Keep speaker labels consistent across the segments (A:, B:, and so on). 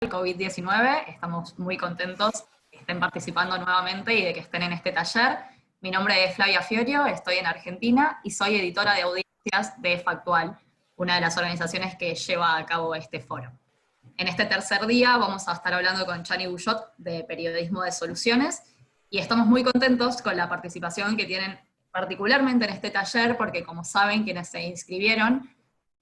A: el COVID-19. Estamos muy contentos que estén participando nuevamente y de que estén en este taller. Mi nombre es Flavia Fiorio, estoy en Argentina y soy editora de audiencias de Factual, una de las organizaciones que lleva a cabo este foro. En este tercer día vamos a estar hablando con Chani Bouillot de Periodismo de Soluciones y estamos muy contentos con la participación que tienen particularmente en este taller porque, como saben quienes se inscribieron,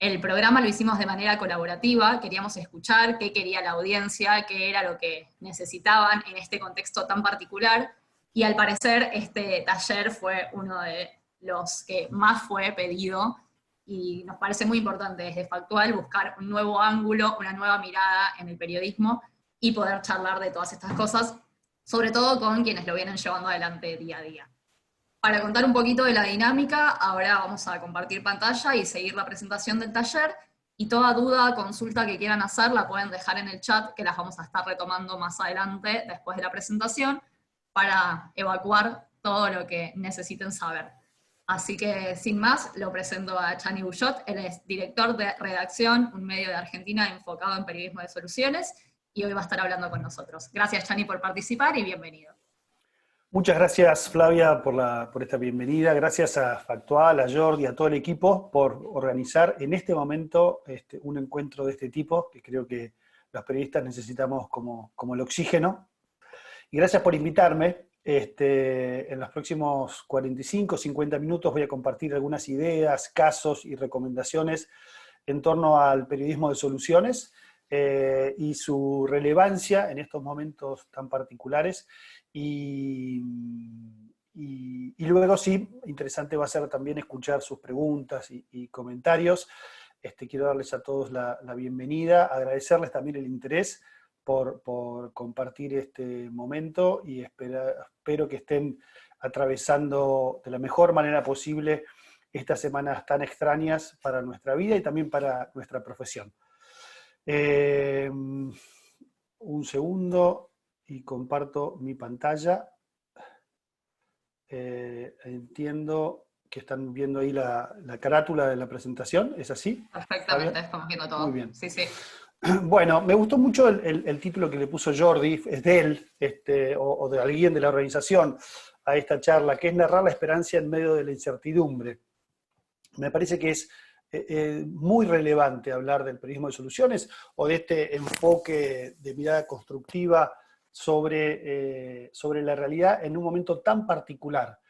A: el programa lo hicimos de manera colaborativa, queríamos escuchar qué quería la audiencia, qué era lo que necesitaban en este contexto tan particular, y al parecer este taller fue uno de los que más fue pedido, y nos parece muy importante desde Factual buscar un nuevo ángulo, una nueva mirada en el periodismo, y poder charlar de todas estas cosas, sobre todo con quienes lo vienen llevando adelante día a día. Para contar un poquito de la dinámica, ahora vamos a compartir pantalla y seguir la presentación del taller, y toda duda, consulta que quieran hacer la pueden dejar en el chat, que las vamos a estar retomando más adelante después de la presentación, para evacuar todo lo que necesiten saber. Así que, sin más, lo presento a Chani Bouillot. Él es director de redacción, un medio de Argentina enfocado en periodismo de soluciones, y hoy va a estar hablando con nosotros. Gracias, Chani, por participar y bienvenido.
B: Muchas gracias, Flavia, por esta bienvenida. Gracias a Factual, a Jordi, a todo el equipo por organizar en este momento un encuentro de este tipo, que creo que los periodistas necesitamos como el oxígeno. Y gracias por invitarme. En los próximos 45, 50 minutos voy a compartir algunas ideas, casos y recomendaciones en torno al periodismo de soluciones y su relevancia en estos momentos tan particulares. Y luego sí, interesante va a ser también escuchar sus preguntas y comentarios. Quiero darles a todos la bienvenida, agradecerles también el interés por compartir este momento, y espero que estén atravesando de la mejor manera posible estas semanas tan extrañas para nuestra vida y también para nuestra profesión. Un segundo y comparto mi pantalla. Entiendo que están viendo ahí la carátula de la presentación, ¿es así?
A: Perfectamente, estamos viendo todo.
B: Muy bien.
A: Sí, sí.
B: Bueno, me gustó mucho el título que le puso Jordi, es de él, o de alguien de la organización, a esta charla, que es narrar la esperanza en medio de la incertidumbre. Me parece que es muy relevante hablar del periodismo de soluciones, o de este enfoque de mirada constructiva sobre la realidad en un momento tan particular.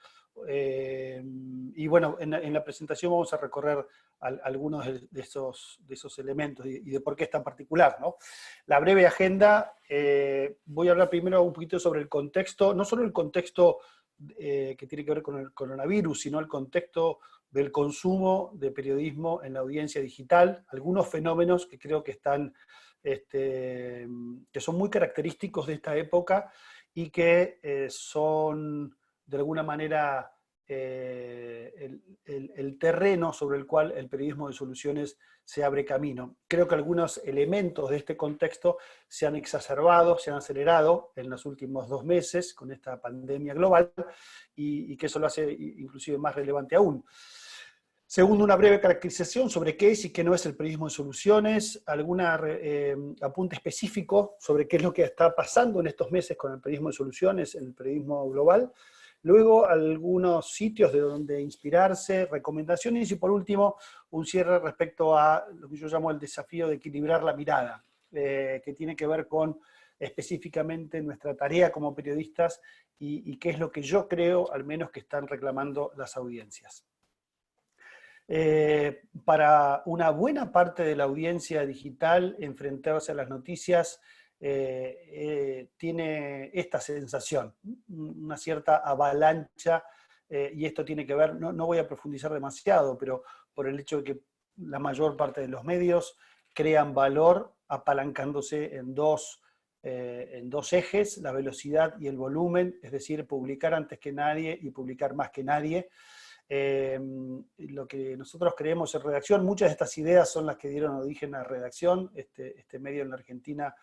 B: Y bueno, en la presentación vamos a recorrer algunos de esos elementos y de por qué es tan particular, ¿no? La breve agenda, voy a hablar primero un poquito sobre el contexto, no solo el contexto que tiene que ver con el coronavirus, sino el contexto del consumo de periodismo en la audiencia digital, algunos fenómenos que creo que están que son muy característicos de esta época y que son de alguna manera el terreno sobre el cual el periodismo de soluciones se abre camino. Creo que algunos elementos de este contexto se han exacerbado, se han acelerado en los últimos 2 meses con esta pandemia global, y que eso lo hace inclusive más relevante aún. Segundo, una breve caracterización sobre qué es y qué no es el periodismo de soluciones, algún apunte específico sobre qué es lo que está pasando en estos meses con el periodismo de soluciones, el periodismo global. Luego, algunos sitios de donde inspirarse, recomendaciones, y por último, un cierre respecto a lo que yo llamo el desafío de equilibrar la mirada, que tiene que ver con específicamente nuestra tarea como periodistas y qué es lo que yo creo, al menos, que están reclamando las audiencias. Para una buena parte de la audiencia digital, enfrentarse a las noticias tiene esta sensación, una cierta avalancha, y esto tiene que ver, no voy a profundizar demasiado, pero por el hecho de que la mayor parte de los medios crean valor apalancándose en dos ejes, la velocidad y el volumen, es decir, publicar antes que nadie y publicar más que nadie. Lo que nosotros creemos en redacción, muchas de estas ideas son las que dieron origen a redacción, este medio en la Argentina,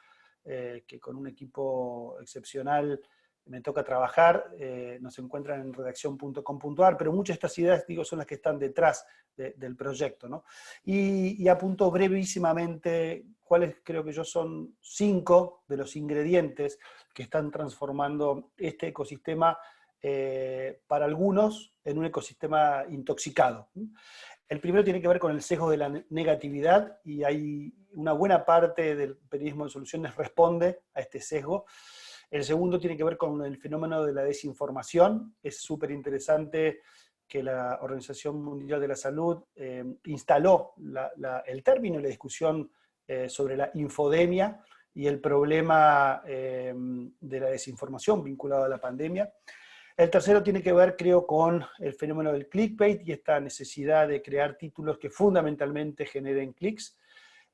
B: que con un equipo excepcional me toca trabajar, nos encuentran en redacción.com.ar, pero muchas de estas ideas, digo, son las que están detrás del proyecto, ¿no? Y apunto brevísimamente cuáles creo que yo son 5 de los ingredientes que están transformando este ecosistema para algunos en un ecosistema intoxicado. El primero tiene que ver con el sesgo de la negatividad, y hay una buena parte del periodismo de soluciones responde a este sesgo. El segundo tiene que ver con el fenómeno de la desinformación. Es súper interesante que la Organización Mundial de la Salud instaló el término y la discusión sobre la infodemia y el problema de la desinformación vinculado a la pandemia. El tercero tiene que ver, creo, con el fenómeno del clickbait y esta necesidad de crear títulos que fundamentalmente generen clics.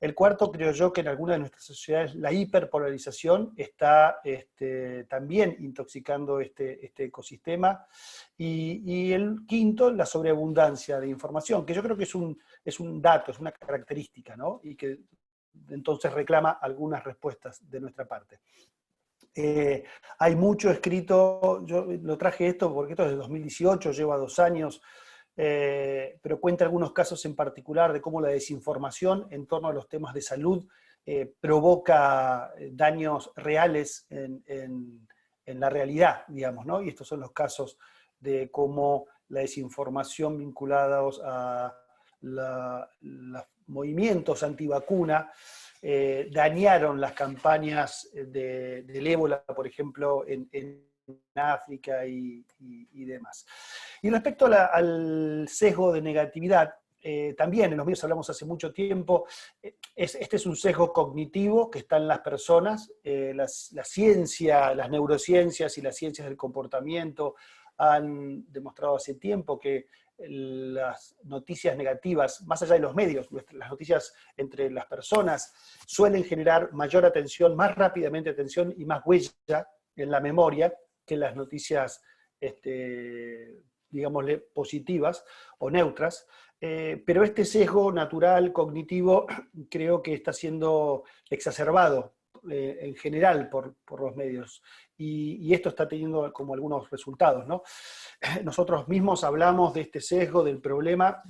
B: El cuarto, creo yo, que en algunas de nuestras sociedades la hiperpolarización está también intoxicando este ecosistema. Y el quinto, la sobreabundancia de información, que yo creo que es un dato, es una característica, ¿no? Y que entonces reclama algunas respuestas de nuestra parte. Hay mucho escrito, yo lo traje esto porque esto es de 2018, lleva 2 años, pero cuenta algunos casos en particular de cómo la desinformación en torno a los temas de salud provoca daños reales en la realidad, digamos, ¿no? Y estos son los casos de cómo la desinformación vinculados a los movimientos antivacuna dañaron las campañas del ébola, por ejemplo, en África y demás. Y respecto al sesgo de negatividad, también en los medios hablamos hace mucho tiempo, este es un sesgo cognitivo que está en las personas, la ciencia, las neurociencias y las ciencias del comportamiento han demostrado hace tiempo que las noticias negativas, más allá de los medios, las noticias entre las personas suelen generar mayor atención, más rápidamente atención y más huella en la memoria que las noticias, digámosle, positivas o neutras. Pero este sesgo natural, cognitivo, creo que está siendo exacerbado en general por los medios. Y esto está teniendo como algunos resultados, ¿no? Nosotros mismos hablamos de este sesgo, del problema,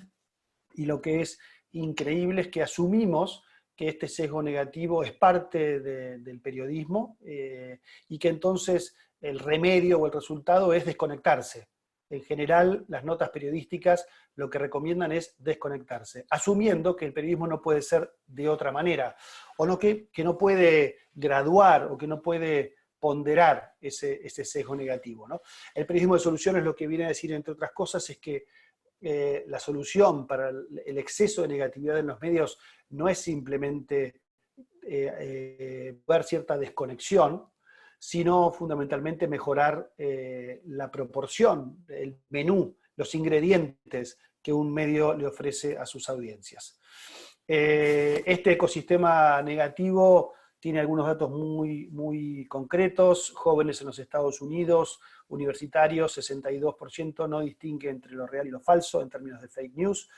B: y lo que es increíble es que asumimos que este sesgo negativo es parte del periodismo y que entonces el remedio o el resultado es desconectarse. En general, las notas periodísticas lo que recomiendan es desconectarse, asumiendo que el periodismo no puede ser de otra manera, o no que no puede graduar o que no puede ponderar ese sesgo negativo, ¿no? El periodismo de soluciones lo que viene a decir, entre otras cosas, es que la solución para el exceso de negatividad en los medios no es simplemente ver cierta desconexión, sino fundamentalmente mejorar la proporción, el menú, los ingredientes que un medio le ofrece a sus audiencias. Este ecosistema negativo tiene algunos datos muy, muy concretos. Jóvenes en los Estados Unidos, universitarios, 62% no distingue entre lo real y lo falso en términos de fake news.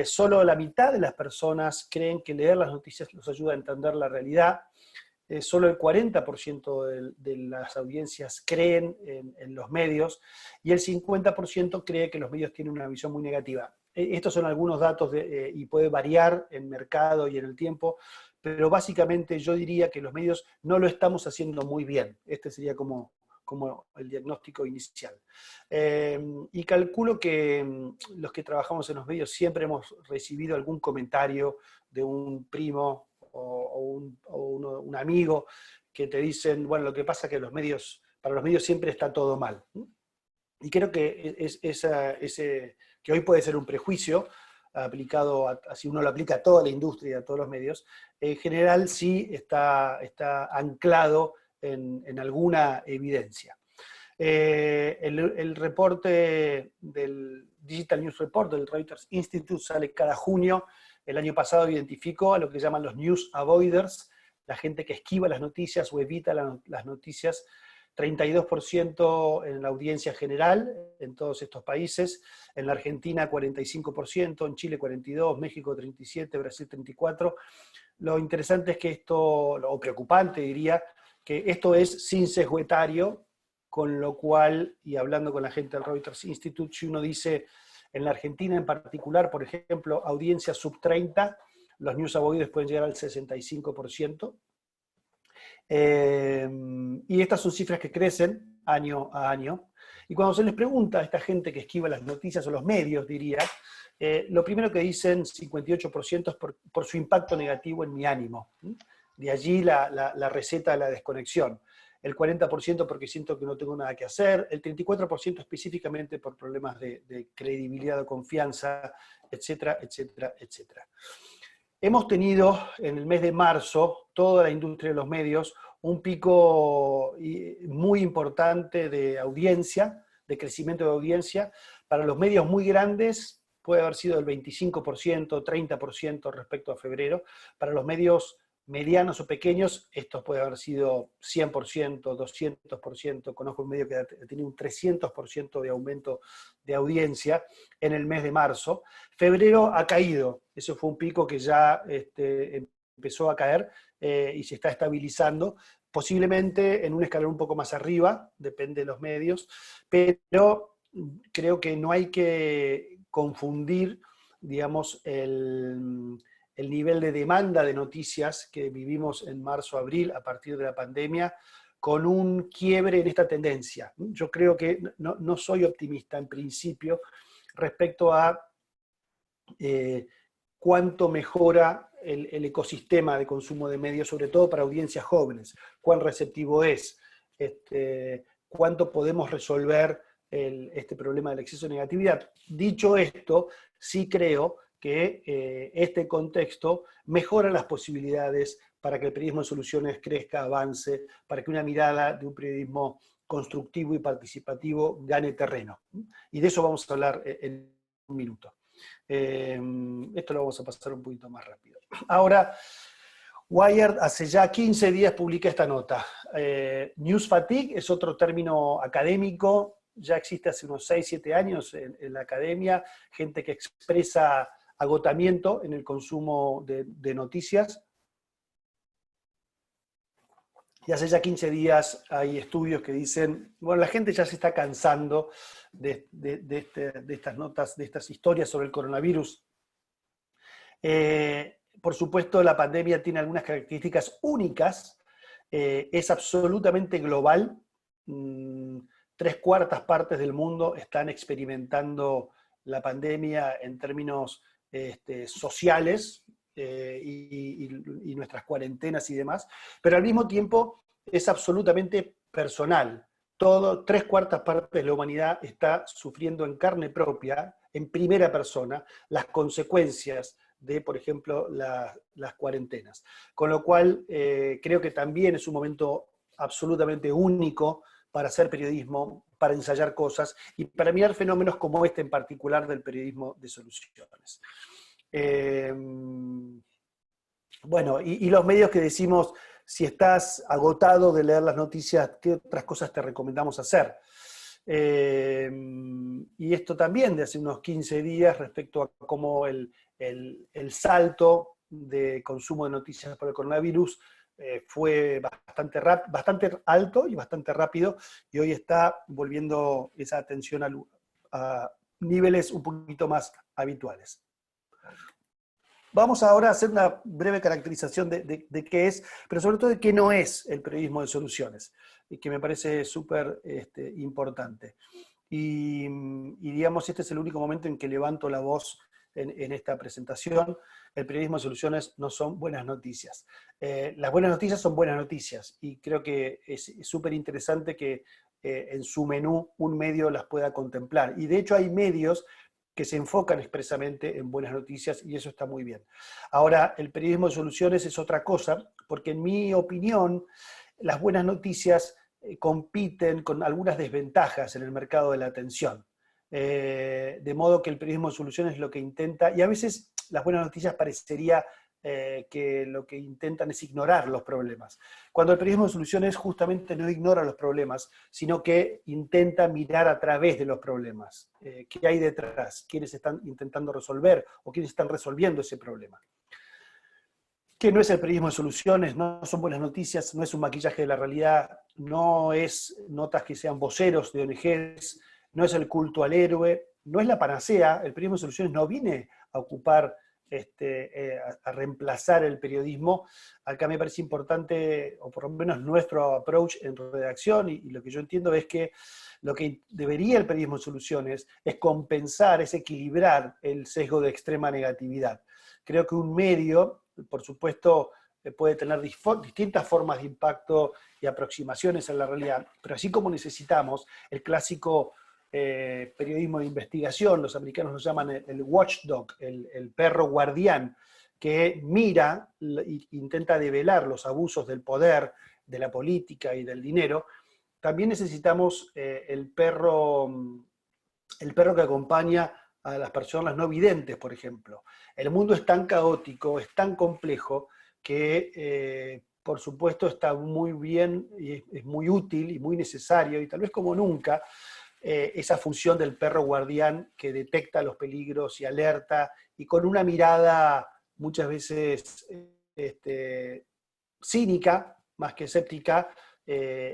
B: Solo la mitad de las personas creen que leer las noticias los ayuda a entender la realidad. Solo el 40% de las audiencias creen en los medios y el 50% cree que los medios tienen una visión muy negativa. Estos son algunos datos y puede variar en mercado y en el tiempo, pero básicamente yo diría que los medios no lo estamos haciendo muy bien. Este sería como el diagnóstico inicial. Y calculo que los que trabajamos en los medios siempre hemos recibido algún comentario de un primo o un amigo que te dicen, bueno, lo que pasa es que para los medios siempre está todo mal. Y creo que que hoy puede ser un prejuicio aplicado, si uno lo aplica a toda la industria, a todos los medios, en general sí está anclado en alguna evidencia. El reporte del Digital News Report del Reuters Institute sale cada junio. El año pasado identificó a lo que llaman los news avoiders, la gente que esquiva las noticias o evita las noticias, 32% en la audiencia general en todos estos países, en la Argentina 45%, en Chile 42%, México 37%, Brasil 34%. Lo interesante es que esto, o preocupante diría, que esto es sin sesgo etario, con lo cual, y hablando con la gente del Reuters Institute, si uno dice, en la Argentina en particular, por ejemplo, audiencia sub 30, los news avoiders pueden llegar al 65%. Y estas son cifras que crecen año a año. Y cuando se les pregunta a esta gente que esquiva las noticias, o los medios, diría, lo primero que dicen 58% es por su impacto negativo en mi ánimo. De allí la receta de la desconexión. El 40% porque siento que no tengo nada que hacer, el 34% específicamente por problemas de credibilidad o confianza, etcétera, etcétera, etcétera. Hemos tenido en el mes de marzo, toda la industria de los medios, un pico muy importante de audiencia, de crecimiento de audiencia. Para los medios muy grandes puede haber sido el 25%, 30% respecto a febrero. Para los medios medianos o pequeños, esto puede haber sido 100%, 200%. Conozco un medio que ha tenido un 300% de aumento de audiencia en el mes de marzo. Febrero ha caído, eso fue un pico que ya empezó a caer y se está estabilizando, posiblemente en un escalón un poco más arriba, depende de los medios, pero creo que no hay que confundir, digamos, el nivel de demanda de noticias que vivimos en marzo-abril a partir de la pandemia con un quiebre en esta tendencia. Yo creo que no soy optimista en principio respecto a cuánto mejora el ecosistema de consumo de medios, sobre todo para audiencias jóvenes, cuán receptivo es, cuánto podemos resolver este problema del exceso de negatividad. Dicho esto, sí creo que este contexto mejora las posibilidades para que el periodismo de soluciones crezca, avance, para que una mirada de un periodismo constructivo y participativo gane terreno. Y de eso vamos a hablar en un minuto. Esto lo vamos a pasar un poquito más rápido. Ahora, Wired hace ya 15 días publica esta nota. News fatigue es otro término académico, ya existe hace unos 6-7 años en la academia, gente que expresa agotamiento en el consumo de noticias. Y hace ya 15 días hay estudios que dicen, bueno, la gente ya se está cansando de estas notas, de estas historias sobre el coronavirus. Por supuesto, la pandemia tiene algunas características únicas, es absolutamente global. 3/4 partes del mundo están experimentando la pandemia en términos sociales, y nuestras cuarentenas y demás, pero al mismo tiempo es absolutamente personal. 3/4 partes de la humanidad está sufriendo en carne propia, en primera persona, las consecuencias de, por ejemplo, las cuarentenas. Con lo cual, creo que también es un momento absolutamente único para hacer periodismo, para ensayar cosas y para mirar fenómenos como este en particular del periodismo de soluciones. Bueno, y los medios que decimos, si estás agotado de leer las noticias, ¿qué otras cosas te recomendamos hacer? Y esto también de hace unos 15 días respecto a cómo el salto de consumo de noticias por el coronavirus fue bastante alto y bastante rápido, y hoy está volviendo esa atención a niveles un poquito más habituales. Vamos ahora a hacer una breve caracterización de qué es, pero sobre todo de qué no es el periodismo de soluciones, que me parece súper importante. Y digamos, este es el único momento en que levanto la voz en esta presentación. El periodismo de soluciones no son buenas noticias. Las buenas noticias son buenas noticias, y creo que es súper interesante que en su menú un medio las pueda contemplar. Y de hecho hay medios que se enfocan expresamente en buenas noticias, y eso está muy bien. Ahora, el periodismo de soluciones es otra cosa, porque en mi opinión, las buenas noticias compiten con algunas desventajas en el mercado de la atención. De modo que el periodismo de soluciones lo que intenta, y a veces las buenas noticias parecería que lo que intentan es ignorar los problemas, cuando el periodismo de soluciones justamente no ignora los problemas, sino que intenta mirar a través de los problemas. ¿Qué hay detrás? ¿Quiénes están intentando resolver o quiénes están resolviendo ese problema? que no es el periodismo de soluciones, no son buenas noticias, no es un maquillaje de la realidad, no es notas que sean voceros de ONGs, no es el culto al héroe, no es la panacea. El periodismo de soluciones no viene a ocupar, a reemplazar el periodismo. Acá me parece importante, o por lo menos nuestro approach en redacción, y lo que yo entiendo es que lo que debería el periodismo de soluciones es compensar, es equilibrar el sesgo de extrema negatividad. Creo que un medio, por supuesto, puede tener distintas formas de impacto y aproximaciones a la realidad, pero así como necesitamos el clásico periodismo de investigación, los americanos lo llaman el watchdog, el perro guardián, que mira e intenta develar los abusos del poder, de la política y del dinero. También necesitamos el perro que acompaña a las personas no videntes, por ejemplo. El mundo es tan caótico, es tan complejo, que por supuesto está muy bien y es muy útil y muy necesario, y tal vez como nunca, esa función del perro guardián que detecta los peligros y alerta, y con una mirada muchas veces cínica, más que escéptica,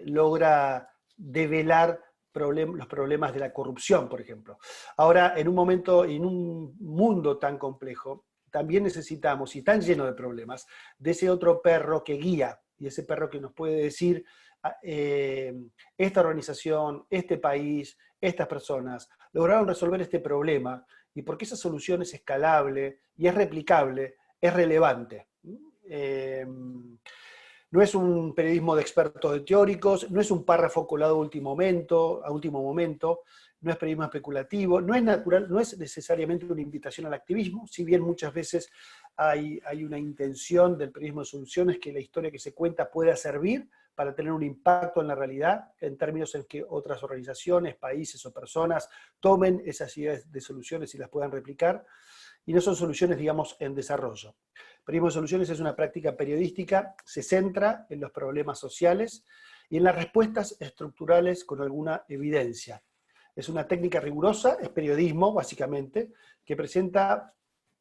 B: logra develar los problemas de la corrupción, por ejemplo. Ahora, en un momento, en un mundo tan complejo, también necesitamos, y tan lleno de problemas, de ese otro perro que guía, y ese perro que nos puede decir, esta organización, este país, estas personas, lograron resolver este problema, y porque esa solución es escalable, y es replicable, es relevante. No es un periodismo de expertos de teóricos, no es un párrafo colado a último momento, no es periodismo especulativo, no es natural, no es necesariamente una invitación al activismo, si bien muchas veces hay una intención del periodismo de soluciones que la historia que se cuenta pueda servir para tener un impacto en la realidad, en términos en que otras organizaciones, países o personas tomen esas ideas de soluciones y las puedan replicar, y no son soluciones, digamos, en desarrollo. Periodismo de soluciones es una práctica periodística, se centra en los problemas sociales y en las respuestas estructurales con alguna evidencia. Es una técnica rigurosa, es periodismo, básicamente, que presenta,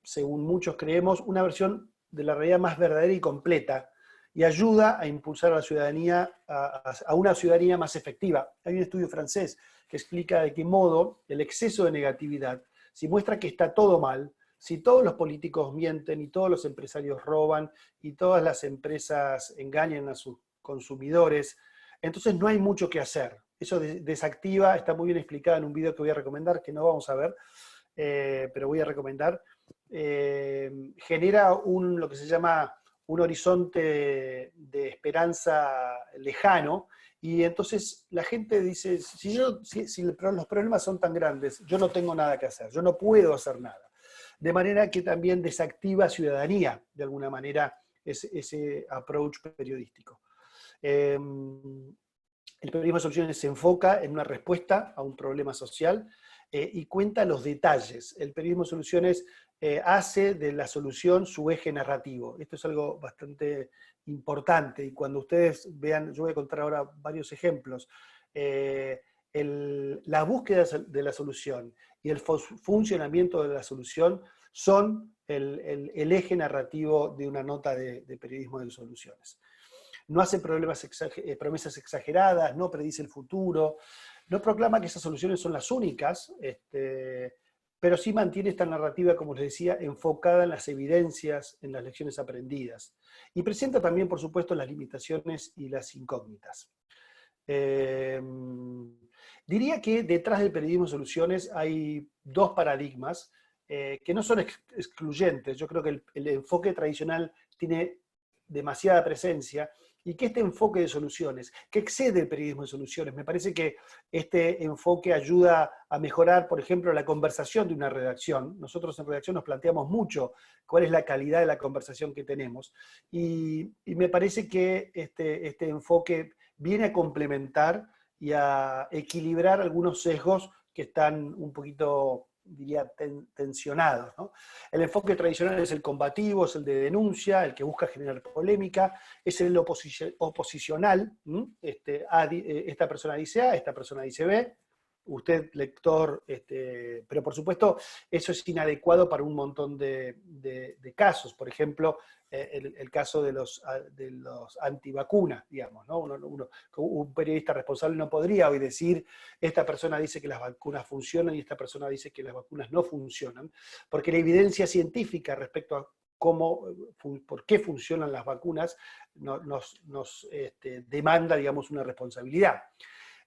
B: según muchos creemos, una versión de la realidad más verdadera y completa, y ayuda a impulsar a la ciudadanía, a una ciudadanía más efectiva. Hay un estudio francés que explica de qué modo el exceso de negatividad, si muestra que está todo mal, si todos los políticos mienten y todos los empresarios roban y todas las empresas engañan a sus consumidores, entonces no hay mucho que hacer. Eso desactiva, está muy bien explicado en un video que voy a recomendar, que no vamos a ver, pero voy a recomendar. Genera lo que se llama un horizonte de esperanza lejano, y entonces la gente dice, si los problemas son tan grandes, yo no tengo nada que hacer, yo no puedo hacer nada. De manera que también desactiva ciudadanía, de alguna manera, ese approach periodístico. El periodismo de soluciones se enfoca en una respuesta a un problema social y cuenta los detalles. El periodismo de soluciones hace de la solución su eje narrativo. Esto es algo bastante importante, y cuando ustedes vean, yo voy a contar ahora varios ejemplos, la búsqueda de la solución y el funcionamiento de la solución son el eje narrativo de una nota de periodismo de soluciones. No hace promesas exageradas, no predice el futuro, no proclama que esas soluciones son las únicas, pero sí mantiene esta narrativa, como les decía, enfocada en las evidencias, en las lecciones aprendidas. Y presenta también, por supuesto, las limitaciones y las incógnitas. Diría que detrás del periodismo de soluciones hay dos paradigmas que no son excluyentes. Yo creo que el enfoque tradicional tiene demasiada presencia, y que este enfoque de soluciones, que excede el periodismo de soluciones, me parece que este enfoque ayuda a mejorar, por ejemplo, la conversación de una redacción. Nosotros en redacción nos planteamos mucho cuál es la calidad de la conversación que tenemos, y me parece que este enfoque viene a complementar y a equilibrar algunos sesgos que están un poquito, diría, tensionados, ¿no? El enfoque tradicional es el combativo, es el de denuncia, el que busca generar polémica, es el oposicional, esta persona dice A, esta persona dice B, usted, lector, pero por supuesto eso es inadecuado para un montón de casos. Por ejemplo, el caso de los antivacunas, digamos, ¿no? Un periodista responsable no podría hoy decir, esta persona dice que las vacunas funcionan y esta persona dice que las vacunas no funcionan, porque la evidencia científica respecto a por qué funcionan las vacunas nos demanda, digamos, una responsabilidad.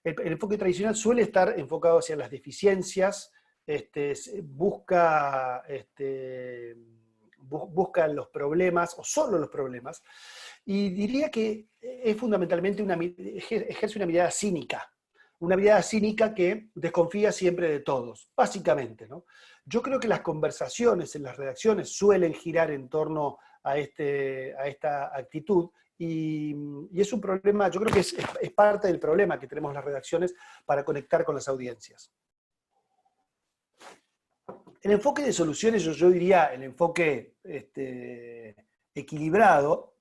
B: El enfoque tradicional suele estar enfocado hacia las deficiencias, busca los problemas, o solo los problemas, y diría que es fundamentalmente ejerce una mirada cínica que desconfía siempre de todos, básicamente, ¿no? Yo creo que las conversaciones en las redacciones suelen girar en torno a esta actitud, y es un problema, yo creo que es parte del problema que tenemos las redacciones para conectar con las audiencias. El enfoque de soluciones, yo diría el enfoque equilibrado,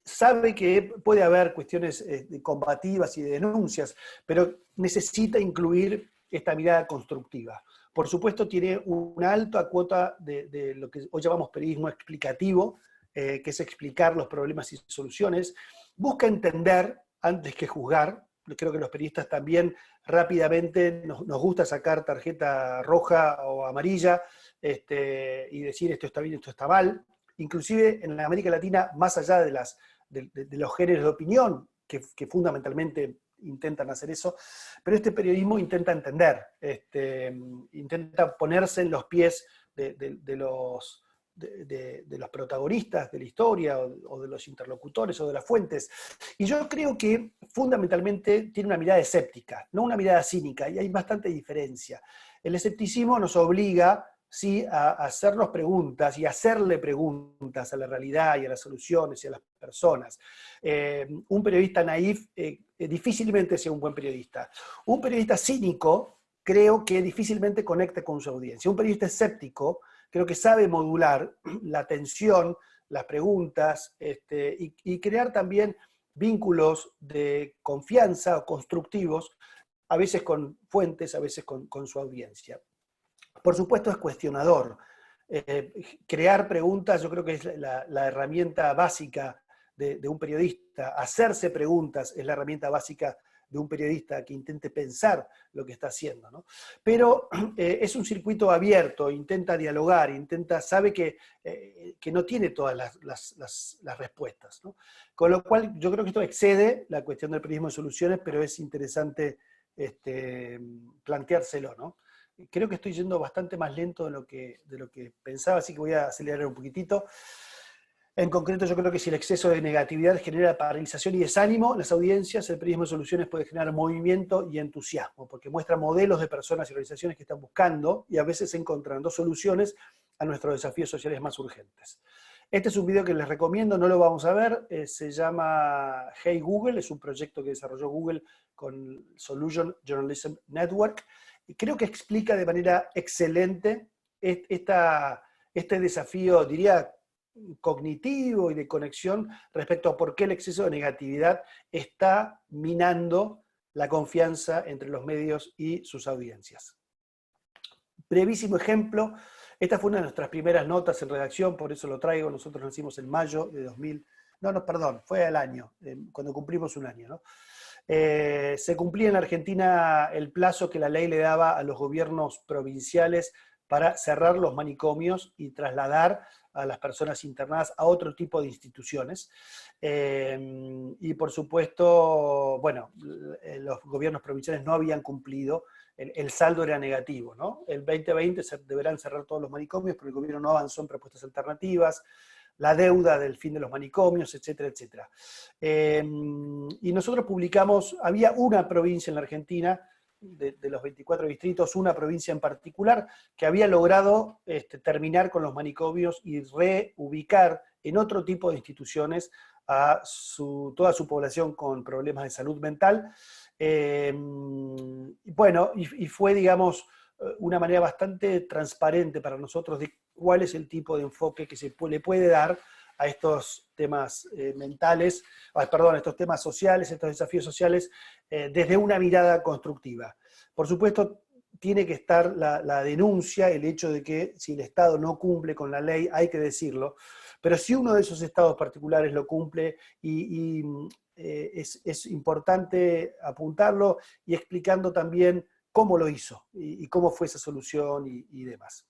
B: sabe que puede haber cuestiones combativas y de denuncias, pero necesita incluir esta mirada constructiva. Por supuesto tiene una alta cuota de lo que hoy llamamos periodismo explicativo, que es explicar los problemas y soluciones, busca entender antes que juzgar. Creo que los periodistas también rápidamente nos gusta sacar tarjeta roja o amarilla y decir esto está bien, esto está mal. Inclusive en la América Latina, más allá de los géneros de opinión, que fundamentalmente intentan hacer eso, pero este periodismo intenta entender, intenta ponerse en los pies de los protagonistas de la historia, o de los interlocutores, o de las fuentes. Y yo creo que fundamentalmente tiene una mirada escéptica, no una mirada cínica, y hay bastante diferencia. El escepticismo nos obliga, sí, a hacernos preguntas y hacerle preguntas a la realidad y a las soluciones y a las personas. Un periodista naif difícilmente sea un buen periodista. Un periodista cínico creo que difícilmente conecta con su audiencia. Un periodista escéptico creo que sabe modular la atención, las preguntas, y crear también vínculos de confianza o constructivos, a veces con fuentes, a veces con su audiencia. Por supuesto es cuestionador. Crear preguntas yo creo que es la herramienta básica de un periodista. Hacerse preguntas es la herramienta básica de un periodista que intente pensar lo que está haciendo, ¿no? Pero es un circuito abierto, intenta dialogar, sabe que no tiene todas las respuestas, ¿no? Con lo cual yo creo que esto excede la cuestión del periodismo de soluciones, pero es interesante planteárselo, ¿no? Creo que estoy yendo bastante más lento de lo que pensaba, así que voy a acelerar un poquitito. En concreto, yo creo que si el exceso de negatividad genera paralización y desánimo en las audiencias, el periodismo de soluciones puede generar movimiento y entusiasmo, porque muestra modelos de personas y organizaciones que están buscando y a veces encontrando soluciones a nuestros desafíos sociales más urgentes. Este es un video que les recomiendo, no lo vamos a ver, se llama Hey Google, es un proyecto que desarrolló Google con Solution Journalism Network, y creo que explica de manera excelente este desafío, diría, cognitivo y de conexión respecto a por qué el exceso de negatividad está minando la confianza entre los medios y sus audiencias. Brevísimo ejemplo, esta fue una de nuestras primeras notas en redacción, por eso lo traigo. Nosotros nacimos en mayo de 2000, perdón, fue al año, cuando cumplimos un año, ¿no? Se cumplía en la Argentina el plazo que la ley le daba a los gobiernos provinciales para cerrar los manicomios y trasladar a las personas internadas a otro tipo de instituciones. Y por supuesto, bueno, los gobiernos provinciales no habían cumplido, el saldo era negativo, ¿no? El 2020 deberán cerrar todos los manicomios, pero el gobierno no avanzó en propuestas alternativas, la deuda del fin de los manicomios, etcétera, etcétera. Y nosotros publicamos, había una provincia en la Argentina, de los 24 distritos, una provincia en particular, que había logrado terminar con los manicomios y reubicar en otro tipo de instituciones a toda su población con problemas de salud mental. Bueno, y fue, digamos, una manera bastante transparente para nosotros de cuál es el tipo de enfoque que se le puede dar a estos temas mentales, estos temas sociales, estos desafíos sociales, desde una mirada constructiva. Por supuesto, tiene que estar la denuncia, el hecho de que si el Estado no cumple con la ley, hay que decirlo, pero si uno de esos estados particulares lo cumple es importante apuntarlo y explicando también cómo lo hizo y cómo fue esa solución y demás.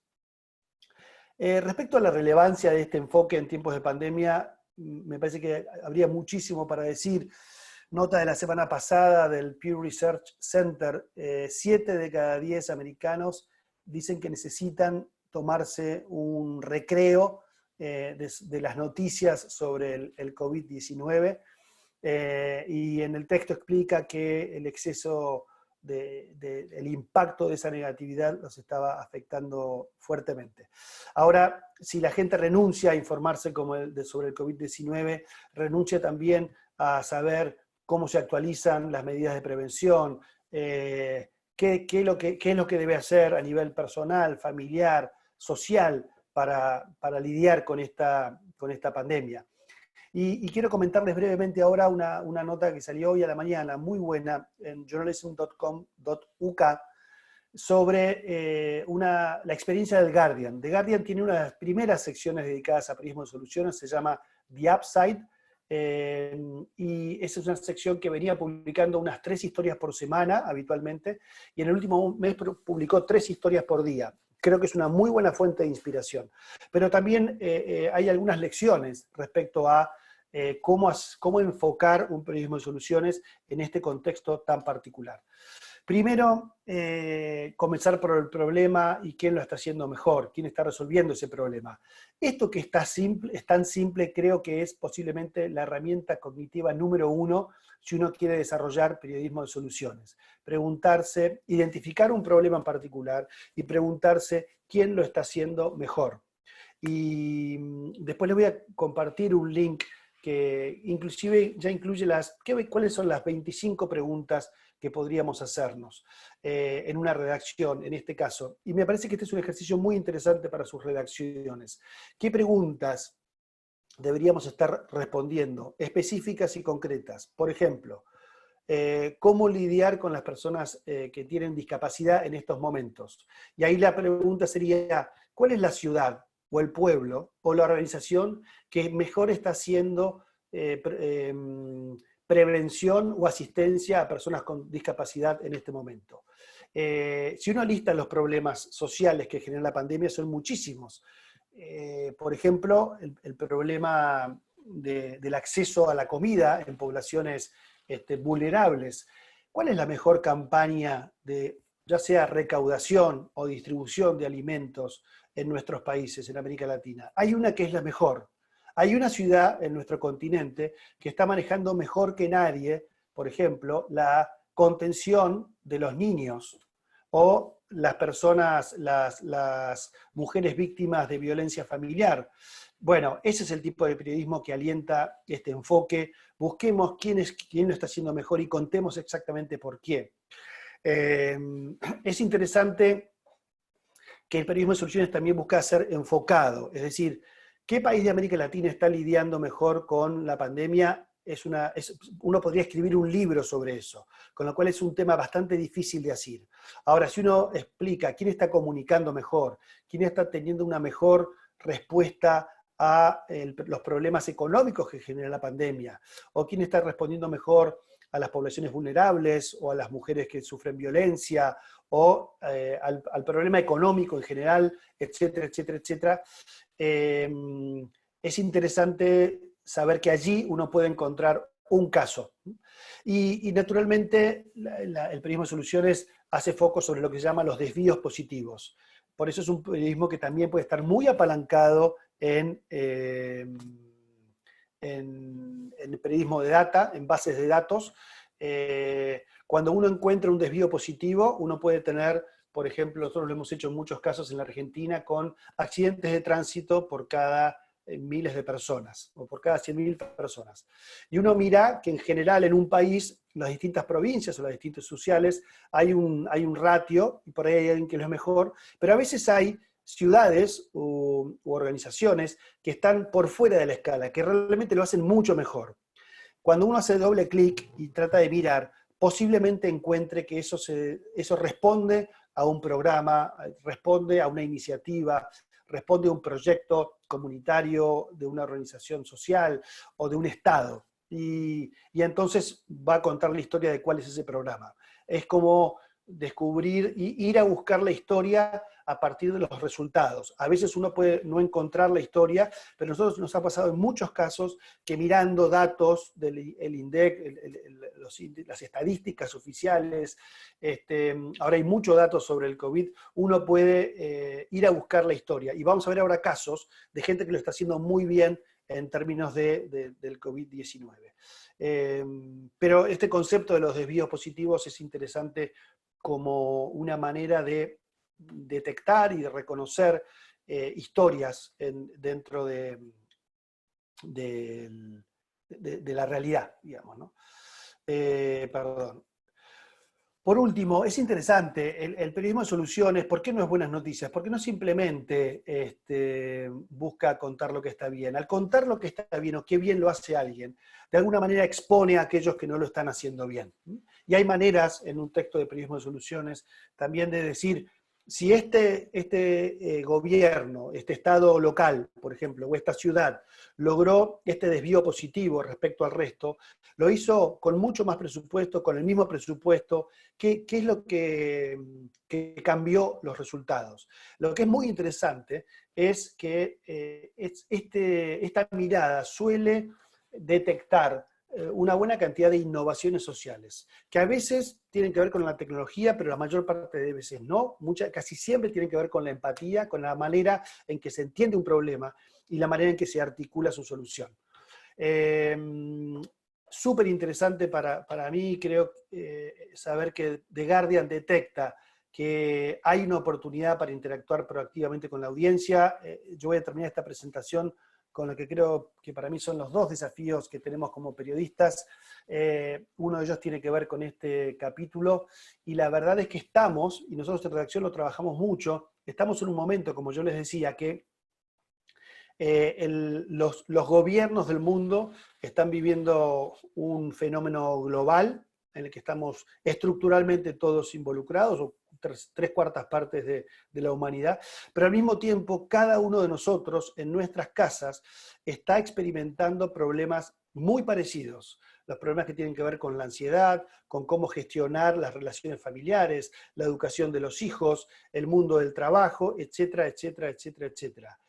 B: Respecto a la relevancia de este enfoque en tiempos de pandemia, me parece que habría muchísimo para decir. Nota de la semana pasada del Pew Research Center, 7 de cada 10 americanos dicen que necesitan tomarse un recreo de las noticias sobre el COVID-19, y en el texto explica que el exceso el impacto de esa negatividad los estaba afectando fuertemente. Ahora, si la gente renuncia a informarse sobre el COVID-19, renuncia también a saber cómo se actualizan las medidas de prevención, qué es lo que debe hacer a nivel personal, familiar, social, para lidiar con esta pandemia. Y quiero comentarles brevemente ahora una nota que salió hoy a la mañana, muy buena, en journalism.com.uk, sobre la experiencia del Guardian. The Guardian tiene una de las primeras secciones dedicadas a periodismo de soluciones, se llama The Upside, y esa es una sección que venía publicando unas 3 historias por semana habitualmente, y en el último mes publicó 3 historias por día. Creo que es una muy buena fuente de inspiración. Pero también hay algunas lecciones respecto a cómo enfocar un periodismo de soluciones en este contexto tan particular. Primero, comenzar por el problema y quién lo está haciendo mejor, quién está resolviendo ese problema. Esto que es tan simple, creo que es posiblemente la herramienta cognitiva número 1 si uno quiere desarrollar periodismo de soluciones. Preguntarse, identificar un problema en particular y preguntarse quién lo está haciendo mejor. Y después les voy a compartir un link que inclusive ya incluye cuáles son las 25 preguntas que podríamos hacernos en una redacción, en este caso. Y me parece que este es un ejercicio muy interesante para sus redacciones. ¿Qué preguntas deberíamos estar respondiendo? Específicas y concretas. Por ejemplo, ¿cómo lidiar con las personas que tienen discapacidad en estos momentos? Y ahí la pregunta sería, ¿cuál es la ciudad o el pueblo o la organización que mejor está haciendo prevención o asistencia a personas con discapacidad en este momento? Si uno lista los problemas sociales que genera la pandemia, son muchísimos. Por ejemplo, el problema del acceso a la comida en poblaciones vulnerables. ¿Cuál es la mejor campaña de, ya sea recaudación o distribución de alimentos en nuestros países, en América Latina? Hay una que es la mejor. Hay una ciudad en nuestro continente que está manejando mejor que nadie, por ejemplo, la contención de los niños o las personas, las mujeres víctimas de violencia familiar. Bueno, ese es el tipo de periodismo que alienta este enfoque. Busquemos quién lo está haciendo mejor y contemos exactamente por qué. Es interesante que el periodismo de soluciones también busca ser enfocado, es decir, ¿qué país de América Latina está lidiando mejor con la pandemia? Uno podría escribir un libro sobre eso, con lo cual es un tema bastante difícil de hacer. Ahora, si uno explica quién está comunicando mejor, quién está teniendo una mejor respuesta a los problemas económicos que genera la pandemia, o quién está respondiendo mejor a las poblaciones vulnerables, o a las mujeres que sufren violencia, o al problema económico en general, etcétera, etcétera, etcétera. Es interesante saber que allí uno puede encontrar un caso. Y naturalmente el periodismo de soluciones hace foco sobre lo que se llama los desvíos positivos. Por eso es un periodismo que también puede estar muy apalancado en periodismo de data, en bases de datos. Cuando uno encuentra un desvío positivo, uno puede tener, por ejemplo, nosotros lo hemos hecho en muchos casos en la Argentina, con accidentes de tránsito por cada miles de personas, o por cada 100.000 personas. Y uno mira que en general en un país, en las distintas provincias o las distintas sociales, hay un ratio, y por ahí hay alguien que lo es mejor, pero a veces hay ciudades u organizaciones que están por fuera de la escala, que realmente lo hacen mucho mejor. Cuando uno hace doble clic y trata de mirar, posiblemente encuentre que eso responde a un programa, responde a una iniciativa, responde a un proyecto comunitario de una organización social o de un Estado. Y entonces va a contar la historia de cuál es ese programa. Es como descubrir y ir a buscar la historia a partir de los resultados. A veces uno puede no encontrar la historia, pero a nosotros nos ha pasado en muchos casos que mirando datos del INDEC, las estadísticas oficiales, ahora hay muchos datos sobre el COVID, uno puede ir a buscar la historia. Y vamos a ver ahora casos de gente que lo está haciendo muy bien en términos del COVID-19. Pero este concepto de los desvíos positivos es interesante como una manera de detectar y de reconocer historias dentro de la realidad, digamos, ¿no? Perdón. Por último, es interesante, el periodismo de soluciones, ¿por qué no es buenas noticias? Porque no simplemente busca contar lo que está bien. Al contar lo que está bien o qué bien lo hace alguien, de alguna manera expone a aquellos que no lo están haciendo bien. Y hay maneras, en un texto de periodismo de soluciones, también de decir, si este gobierno, este estado local, por ejemplo, o esta ciudad, logró este desvío positivo respecto al resto, lo hizo con mucho más presupuesto, con el mismo presupuesto. ¿Qué es lo que cambió los resultados? Lo que es muy interesante es que esta mirada suele detectar una buena cantidad de innovaciones sociales, que a veces tienen que ver con la tecnología, pero la mayor parte de veces no, casi siempre tienen que ver con la empatía, con la manera en que se entiende un problema y la manera en que se articula su solución. Súper interesante para mí, creo, saber que The Guardian detecta que hay una oportunidad para interactuar proactivamente con la audiencia. Yo voy a terminar esta presentación con lo que creo que para mí son los dos desafíos que tenemos como periodistas. Uno de ellos tiene que ver con este capítulo, y la verdad es que estamos, y nosotros en redacción lo trabajamos mucho, estamos en un momento, como yo les decía, que los gobiernos del mundo están viviendo un fenómeno global en el que estamos estructuralmente todos involucrados, o tres cuartas partes de la humanidad, pero al mismo tiempo cada uno de nosotros en nuestras casas está experimentando problemas muy parecidos. Los problemas que tienen que ver con la ansiedad, con cómo gestionar las relaciones familiares, la educación de los hijos, el mundo del trabajo, etcétera, etcétera, etcétera, etcétera.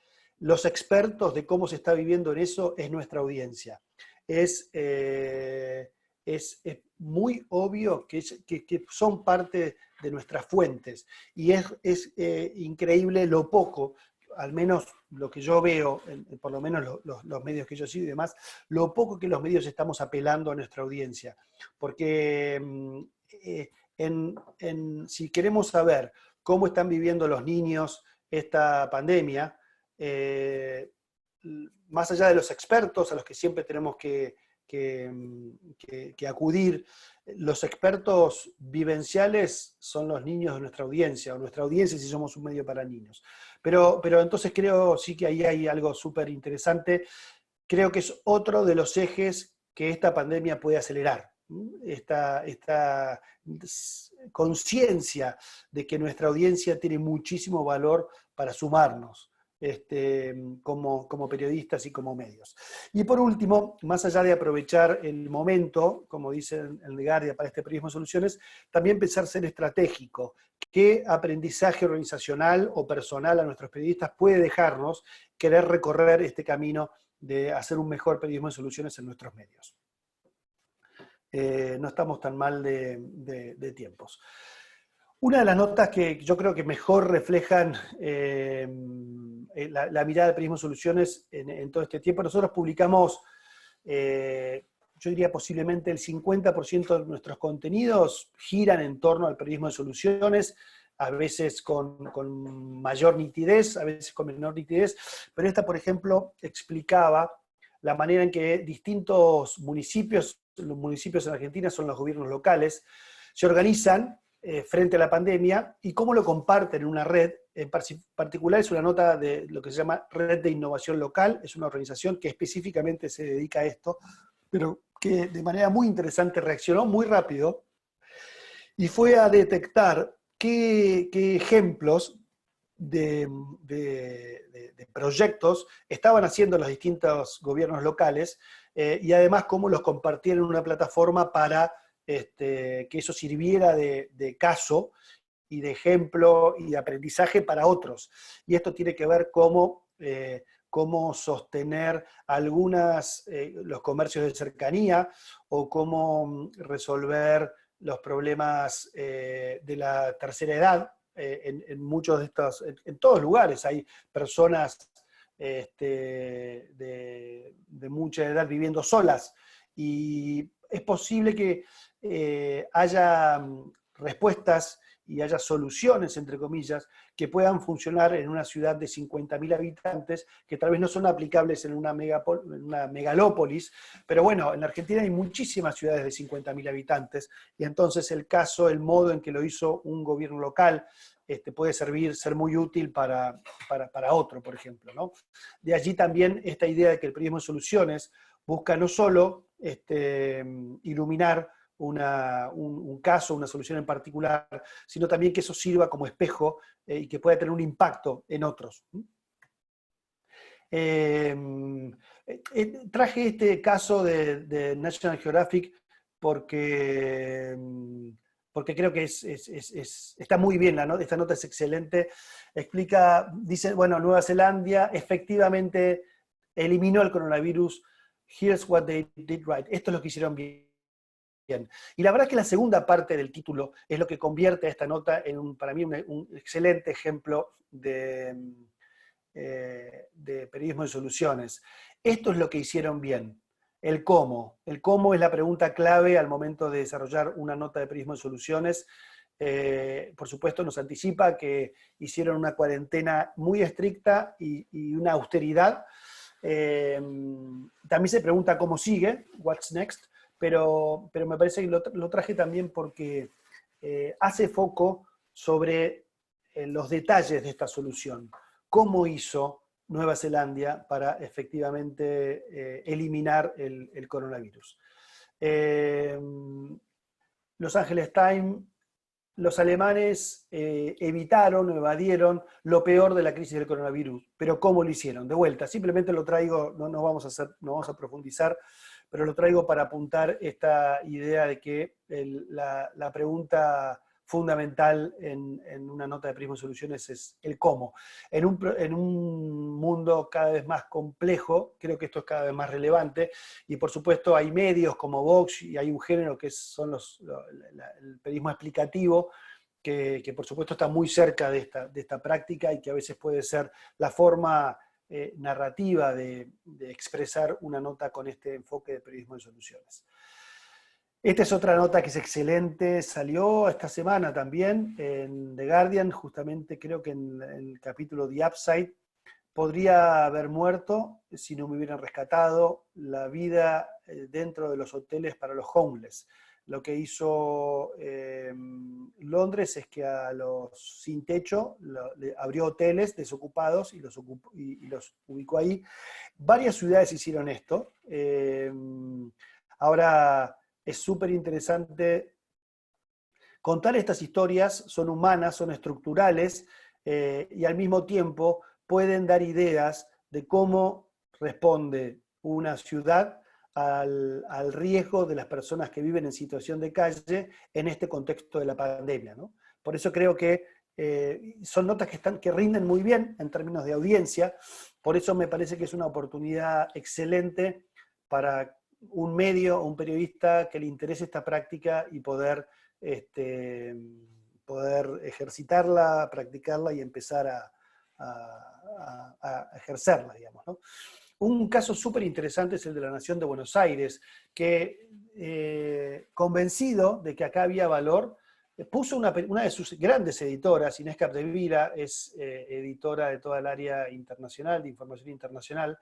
B: Los expertos de cómo se está viviendo en eso es nuestra audiencia. Es muy obvio que son parte de nuestras fuentes, y es increíble lo poco, al menos lo que yo veo, por lo menos los medios que yo sigo y demás, lo poco que los medios estamos apelando a nuestra audiencia. Porque si queremos saber cómo están viviendo los niños esta pandemia, más allá de los expertos a los que siempre tenemos que acudir, los expertos vivenciales son los niños de nuestra audiencia, o nuestra audiencia si somos un medio para niños. Pero entonces creo sí que ahí hay algo súper interesante. Creo que es otro de los ejes que esta pandemia puede acelerar. Esta conciencia de que nuestra audiencia tiene muchísimo valor para sumarnos. Como periodistas y como medios. Y por último, más allá de aprovechar el momento, como dice el The Guardian para este periodismo de soluciones, también pensar ser estratégico. ¿Qué aprendizaje organizacional o personal a nuestros periodistas puede dejarnos querer recorrer este camino de hacer un mejor periodismo de soluciones en nuestros medios? No estamos tan mal de tiempos. Una de las notas que yo creo que mejor reflejan la mirada de Periodismo Soluciones en todo este tiempo, nosotros publicamos, yo diría posiblemente el 50% de nuestros contenidos giran en torno al periodismo de soluciones, a veces con mayor nitidez, a veces con menor nitidez, pero esta, por ejemplo, explicaba la manera en que distintos municipios, los municipios en Argentina son los gobiernos locales, se organizan frente a la pandemia y cómo lo comparten en una red. En particular es una nota de lo que se llama Red de Innovación Local, es una organización que específicamente se dedica a esto, pero que de manera muy interesante reaccionó muy rápido y fue a detectar qué ejemplos de proyectos estaban haciendo los distintos gobiernos locales, y además cómo los compartían en una plataforma para que eso sirviera de caso y de ejemplo y de aprendizaje para otros. Y esto tiene que ver cómo sostener los comercios de cercanía, o cómo resolver los problemas de la tercera edad. En muchos de estos, en todos lugares hay personas de mucha edad viviendo solas, y es posible que haya respuestas y haya soluciones, entre comillas, que puedan funcionar en una ciudad de 50.000 habitantes, que tal vez no son aplicables en una megalópolis, pero bueno, en la Argentina hay muchísimas ciudades de 50.000 habitantes, y entonces el modo en que lo hizo un gobierno local, puede ser muy útil para otro, por ejemplo, ¿no? De allí también esta idea de que el periodismo de soluciones busca no solo iluminar un caso, una solución en particular, sino también que eso sirva como espejo y que pueda tener un impacto en otros. Traje este caso de National Geographic porque creo que está muy bien, esta nota es excelente. Dice, bueno, Nueva Zelanda efectivamente eliminó el coronavirus. Here's what they did right. Esto es lo que hicieron bien. Y la verdad es que la segunda parte del título es lo que convierte a esta nota en, para mí, un excelente ejemplo de periodismo de soluciones. Esto es lo que hicieron bien. El cómo. El cómo es la pregunta clave al momento de desarrollar una nota de periodismo de soluciones. Por supuesto, nos anticipa que hicieron una cuarentena muy estricta y una austeridad. También se pregunta cómo sigue, what's next, pero me parece que lo traje también porque hace foco sobre los detalles de esta solución. ¿Cómo hizo Nueva Zelanda para efectivamente eliminar el coronavirus? Los Angeles Times, los alemanes evadieron lo peor de la crisis del coronavirus, pero ¿cómo lo hicieron? De vuelta, simplemente lo traigo, no vamos a profundizar, pero lo traigo para apuntar esta idea de que la pregunta fundamental en una nota de periodismo de soluciones es el cómo. En un mundo cada vez más complejo, creo que esto es cada vez más relevante, y por supuesto hay medios como Vox, y hay un género que son el periodismo explicativo, que por supuesto está muy cerca de esta práctica, y que a veces puede ser la forma narrativa de expresar una nota con este enfoque de periodismo de soluciones. Esta es otra nota que es excelente, salió esta semana también en The Guardian, justamente creo que en el capítulo The Upside. Podría haber muerto si no me hubieran rescatado. La vida dentro de los hoteles para los homeless. Lo que hizo Londres es que a los sin techo abrió hoteles desocupados y los ubicó ahí. Varias ciudades hicieron esto. Ahora es súper interesante contar estas historias. Son humanas, son estructurales, y al mismo tiempo pueden dar ideas de cómo responde una ciudad al riesgo de las personas que viven en situación de calle en este contexto de la pandemia, ¿no? Por eso creo que son notas que rinden muy bien en términos de audiencia. Por eso me parece que es una oportunidad excelente para un medio o un periodista que le interese esta práctica y poder ejercitarla, practicarla y empezar a ejercerla, digamos, ¿no? Un caso súper interesante es el de la Nación de Buenos Aires, que convencido de que acá había valor, puso una de sus grandes editoras, Inés Capdevila, es editora de toda el área internacional, de información internacional.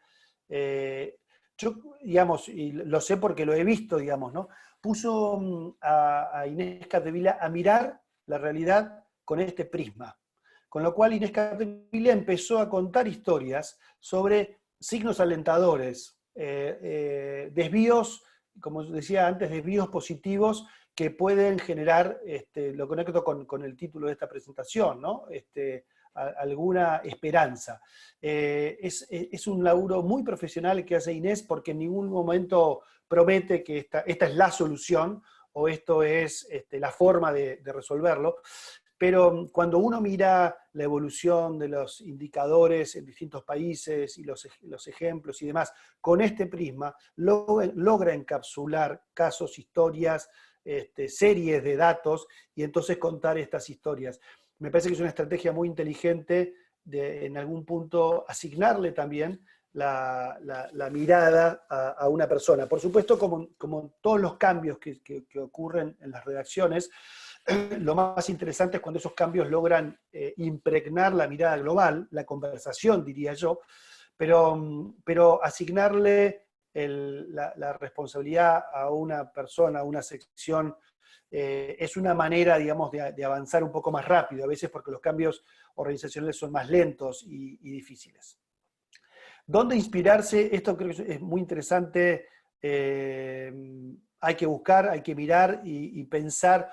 B: Yo, digamos, y lo sé porque lo he visto, digamos, ¿no? Puso a Inés Capdevila a mirar la realidad con este prisma. Con lo cual Inés Capdevila empezó a contar historias sobre signos alentadores, desvíos como decía antes, desvíos positivos que pueden generar, lo conecto con el título de esta presentación, ¿no? Alguna esperanza. Es un laburo muy profesional que hace Inés, porque en ningún momento promete que esta es la solución o esto es la forma de resolverlo, pero cuando uno mira la evolución de los indicadores en distintos países y los ejemplos y demás, con este prisma logra encapsular casos, historias, series de datos, y entonces contar estas historias. Me parece que es una estrategia muy inteligente de, en algún punto, asignarle también la mirada a una persona. Por supuesto, como todos los cambios que ocurren en las redacciones, lo más interesante es cuando esos cambios logran impregnar la mirada global, la conversación, diría yo, pero asignarle la responsabilidad a una persona, a una sección, es una manera, digamos, de avanzar un poco más rápido, a veces porque los cambios organizacionales son más lentos y difíciles. ¿Dónde inspirarse? Esto creo que es muy interesante. Hay que buscar, hay que mirar y pensar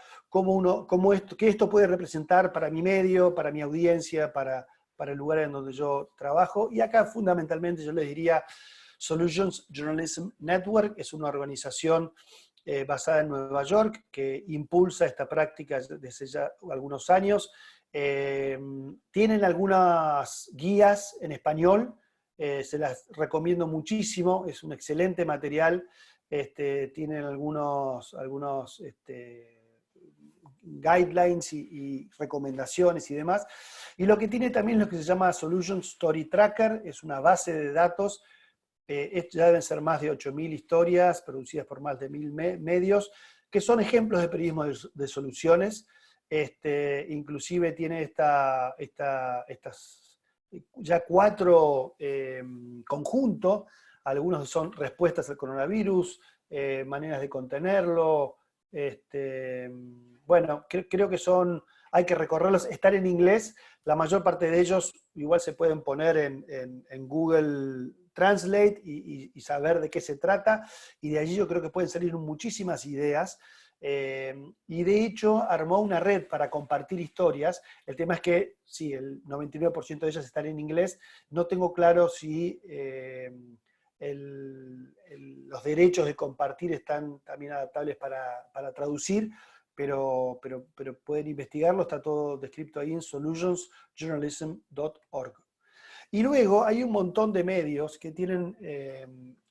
B: qué esto puede representar para mi medio, para mi audiencia, para el lugar en donde yo trabajo. Y acá fundamentalmente yo les diría Solutions Journalism Network, es una organización basada en Nueva York que impulsa esta práctica desde ya algunos años. Tienen algunas guías en español, se las recomiendo muchísimo, es un excelente material. Tienen algunos guidelines y recomendaciones y demás. Y lo que tiene también es lo que se llama Solution Story Tracker, es una base de datos. Ya deben ser más de 8.000 historias producidas por más de 1.000 medios, que son ejemplos de periodismo de soluciones. Inclusive tiene estas ya 4 conjuntos, algunos son respuestas al coronavirus, maneras de contenerlo, bueno, creo que hay que recorrerlos, están en inglés, la mayor parte de ellos igual se pueden poner en Google Translate y saber de qué se trata, y de allí yo creo que pueden salir muchísimas ideas. Y de hecho armó una red para compartir historias. El tema es que sí, el 99% de ellas están en inglés. No tengo claro si los derechos de compartir están también adaptables para traducir, pero pueden investigarlo, está todo descrito ahí en solutionsjournalism.org. Y luego hay un montón de medios que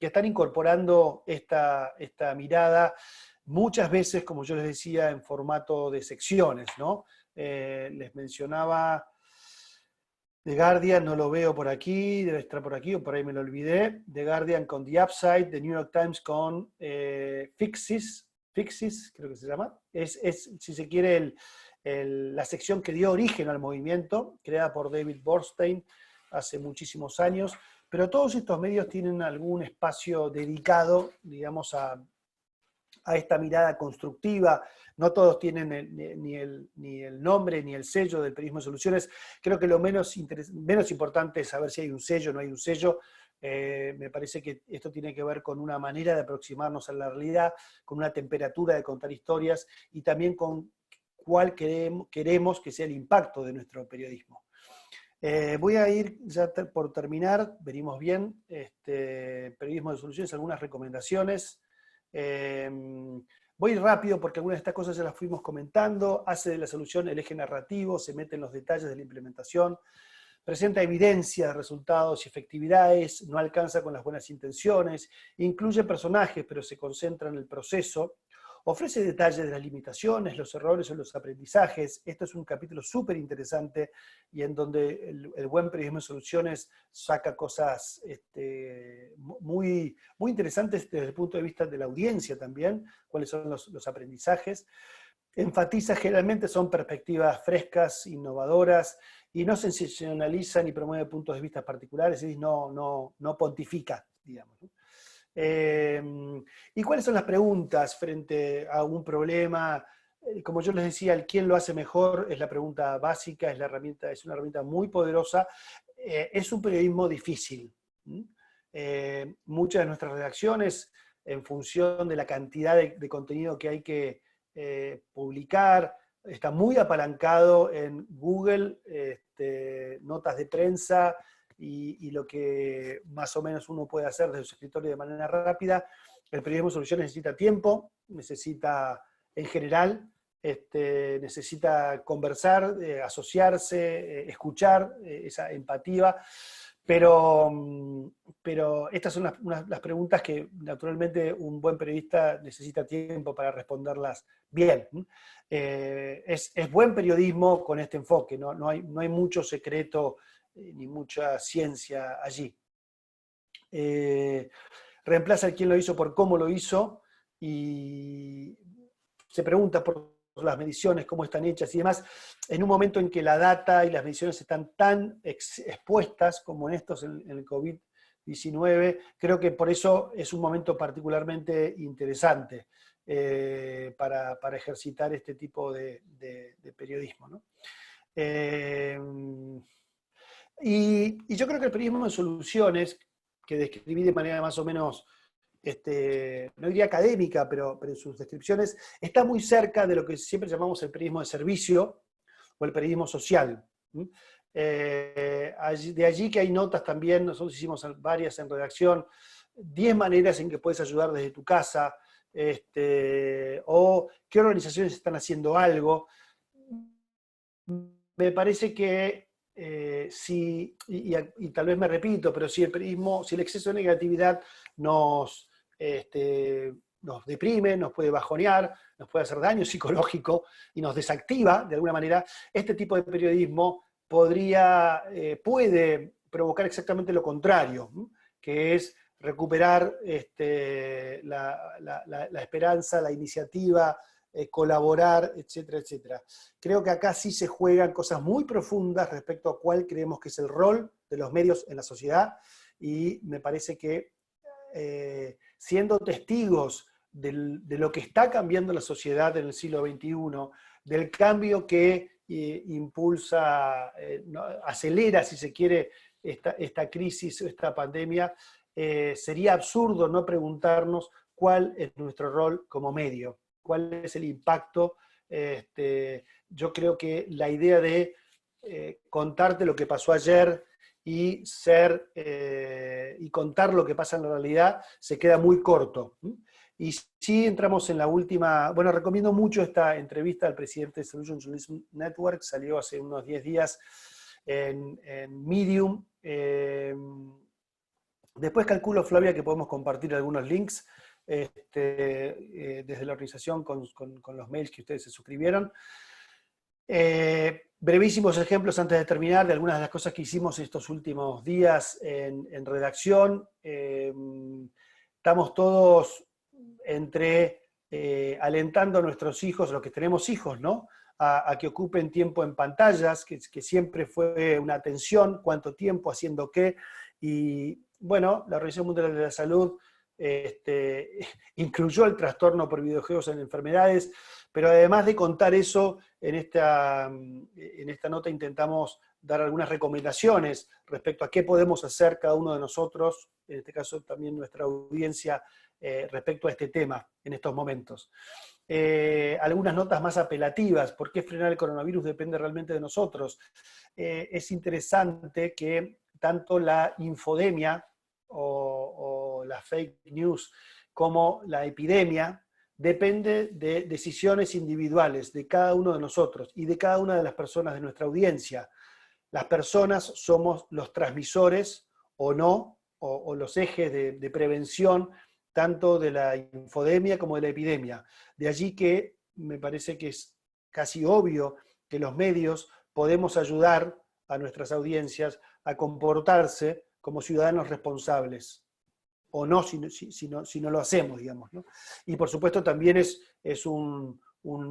B: están incorporando esta mirada, muchas veces, como yo les decía, en formato de secciones, ¿no? Les mencionaba The Guardian, no lo veo por aquí, debe estar por aquí, o por ahí me lo olvidé. The Guardian con The Upside, The New York Times con Fixes, creo que se llama. Es si se quiere, la sección que dio origen al movimiento, creada por David Borstein hace muchísimos años, pero todos estos medios tienen algún espacio dedicado, digamos, a esta mirada constructiva. No todos tienen ni el nombre ni el sello del periodismo de soluciones. Creo que lo menos importante es saber si hay un sello o no hay un sello. Me parece que esto tiene que ver con una manera de aproximarnos a la realidad, con una temperatura de contar historias y también con cuál queremos que sea el impacto de nuestro periodismo. Voy a ir ya por terminar, venimos bien, periodismo de soluciones, algunas recomendaciones. Voy rápido porque algunas de estas cosas ya las fuimos comentando. Hace de la solución el eje narrativo, se mete en los detalles de la implementación, presenta evidencia de resultados y efectividades, no alcanza con las buenas intenciones, incluye personajes pero se concentra en el proceso, ofrece detalles de las limitaciones, los errores o los aprendizajes. Esto es un capítulo súper interesante y en donde el buen periodismo de soluciones saca cosas muy, muy interesantes desde el punto de vista de la audiencia también, cuáles son los aprendizajes. Enfatiza, generalmente son perspectivas frescas, innovadoras, y no sensacionaliza ni promueve puntos de vista particulares, es decir, no pontifica, digamos, ¿no? ¿Y cuáles son las preguntas frente a un problema? Como yo les decía, el quién lo hace mejor es la pregunta básica, es una herramienta muy poderosa. Es un periodismo difícil. Muchas de nuestras redacciones en función de la cantidad de contenido que hay que publicar. Está muy apalancado en Google, notas de prensa y lo que más o menos uno puede hacer desde su escritorio de manera rápida. El periodismo de solución necesita tiempo, necesita, en general, necesita conversar, asociarse, escuchar, esa empatía, pero estas son las preguntas que naturalmente un buen periodista necesita tiempo para responderlas bien. Es buen periodismo con este enfoque, no hay mucho secreto ni mucha ciencia allí. Reemplaza el quién lo hizo por cómo lo hizo y se pregunta por las mediciones, cómo están hechas y demás, en un momento en que la data y las mediciones están tan expuestas como en el COVID-19, creo que por eso es un momento particularmente interesante para ejercitar este tipo de periodismo, ¿no? Y yo creo que el periodismo de soluciones, que describí de manera más o menos, no diría académica, pero en sus descripciones, está muy cerca de lo que siempre llamamos el periodismo de servicio o el periodismo social. De allí que hay notas también, nosotros hicimos varias en redacción, 10 maneras en que puedes ayudar desde tu casa, o qué organizaciones están haciendo algo. Me parece que y tal vez me repito, pero si el periodismo, si el exceso de negatividad nos deprime, nos puede bajonear, nos puede hacer daño psicológico y nos desactiva de alguna manera, este tipo de periodismo puede provocar exactamente lo contrario, que es recuperar la esperanza, la iniciativa, colaborar, etcétera, etcétera. Creo que acá sí se juegan cosas muy profundas respecto a cuál creemos que es el rol de los medios en la sociedad, y me parece que siendo testigos de lo que está cambiando la sociedad en el siglo XXI, del cambio que impulsa, acelera, si se quiere, esta crisis, esta pandemia, sería absurdo no preguntarnos cuál es nuestro rol como medio, cuál es el impacto. Yo creo que la idea de contarte lo que pasó ayer y contar lo que pasa en la realidad se queda muy corto. Y si entramos en la última, bueno, recomiendo mucho esta entrevista al presidente de Solution Journalism Network, salió hace unos 10 días en Medium. Después calculo, Flavia, que podemos compartir algunos links desde la organización con los mails que ustedes se suscribieron. Brevísimos ejemplos antes de terminar de algunas de las cosas que hicimos estos últimos días en redacción. Estamos todos alentando a nuestros hijos, los que tenemos hijos, ¿no? A que ocupen tiempo en pantallas, que siempre fue una tensión, cuánto tiempo, haciendo qué. Y bueno, la Organización Mundial de la Salud incluyó el trastorno por videojuegos en enfermedades, pero además de contar eso, en esta nota intentamos dar algunas recomendaciones respecto a qué podemos hacer cada uno de nosotros, en este caso también nuestra audiencia, respecto a este tema en estos momentos. Algunas notas más apelativas, ¿por qué frenar el coronavirus depende realmente de nosotros? Es interesante que tanto la infodemia o la fake news como la epidemia depende de decisiones individuales de cada uno de nosotros y de cada una de las personas de nuestra audiencia. Las personas somos los transmisores o no, o los ejes de prevención tanto de la infodemia como de la epidemia. De allí que me parece que es casi obvio que los medios podemos ayudar a nuestras audiencias a comportarse como ciudadanos responsables, o no si no lo hacemos, digamos, ¿no? Y por supuesto también es un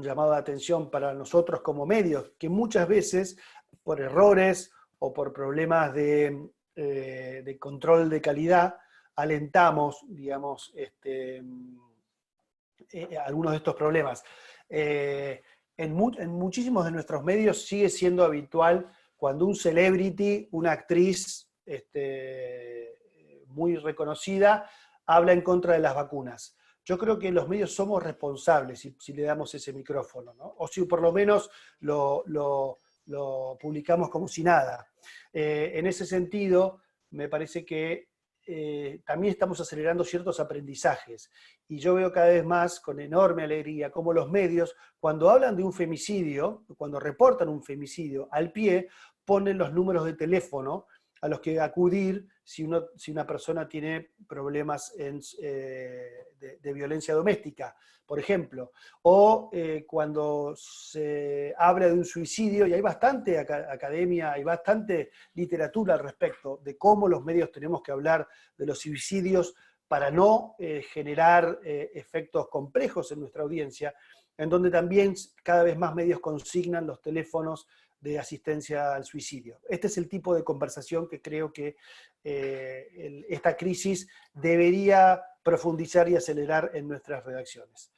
B: llamado de atención para nosotros como medios, que muchas veces por errores o por problemas de control de calidad, alentamos, digamos, algunos de estos problemas. En muchísimos de nuestros medios sigue siendo habitual cuando un celebrity, una actriz muy reconocida, habla en contra de las vacunas. Yo creo que los medios somos responsables si le damos ese micrófono, ¿no? O si por lo menos lo publicamos como si nada. En ese sentido, me parece que también estamos acelerando ciertos aprendizajes. Y yo veo cada vez más, con enorme alegría, cómo los medios, cuando hablan de un femicidio, cuando reportan un femicidio, al pie ponen los números de teléfono a los que acudir si una persona tiene problemas de violencia doméstica, por ejemplo. O cuando se habla de un suicidio, y hay bastante academia, hay bastante literatura al respecto de cómo los medios tenemos que hablar de los suicidios para no generar efectos complejos en nuestra audiencia, en donde también cada vez más medios consignan los teléfonos de asistencia al suicidio. Este es el tipo de conversación que creo que esta crisis debería profundizar y acelerar en nuestras redacciones.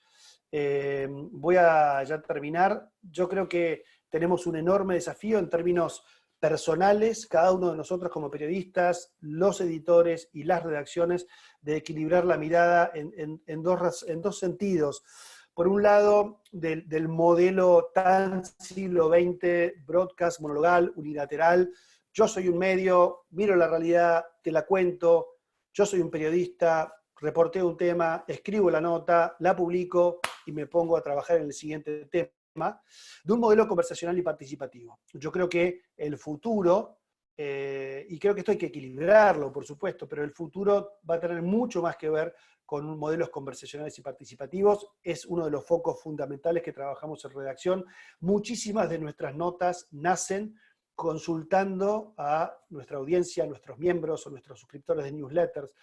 B: Voy a ya terminar. Yo creo que tenemos un enorme desafío en términos personales, cada uno de nosotros como periodistas, los editores y las redacciones, de equilibrar la mirada en dos sentidos. Por un lado, del modelo tan siglo XX, broadcast, monologal, unilateral. Yo soy un medio, miro la realidad, te la cuento. Yo soy un periodista, reporteo un tema, escribo la nota, la publico y me pongo a trabajar en el siguiente tema, de un modelo conversacional y participativo. Yo creo que el futuro, y creo que esto hay que equilibrarlo, por supuesto, pero el futuro va a tener mucho más que ver con modelos conversacionales y participativos. Es uno de los focos fundamentales que trabajamos en redacción. Muchísimas de nuestras notas nacen consultando a nuestra audiencia, a nuestros miembros o nuestros suscriptores de newsletters,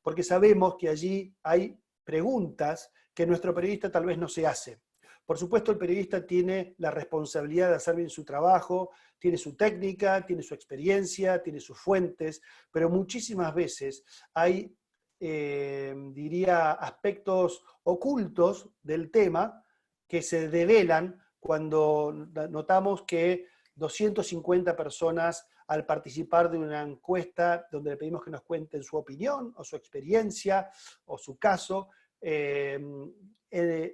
B: porque sabemos que allí hay preguntas que nuestro periodista tal vez no se hace. Por supuesto, el periodista tiene la responsabilidad de hacer bien su trabajo, tiene su técnica, tiene su experiencia, tiene sus fuentes, pero muchísimas veces hay, diría, aspectos ocultos del tema que se develan cuando notamos que 250 personas, al participar de una encuesta donde le pedimos que nos cuenten su opinión o su experiencia o su caso,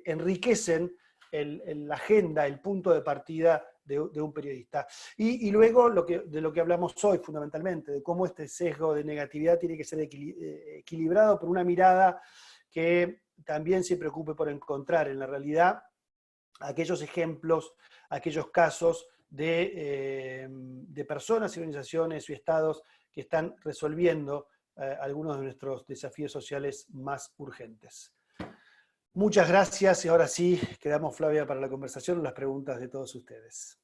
B: enriquecen la agenda, el punto de partida de un periodista. Y luego de lo que hablamos hoy fundamentalmente, de cómo este sesgo de negatividad tiene que ser equilibrado por una mirada que también se preocupe por encontrar en la realidad aquellos ejemplos, aquellos casos de personas y organizaciones y estados que están resolviendo algunos de nuestros desafíos sociales más urgentes. Muchas gracias y ahora sí, quedamos, Flavia, para la conversación, las preguntas de todos ustedes.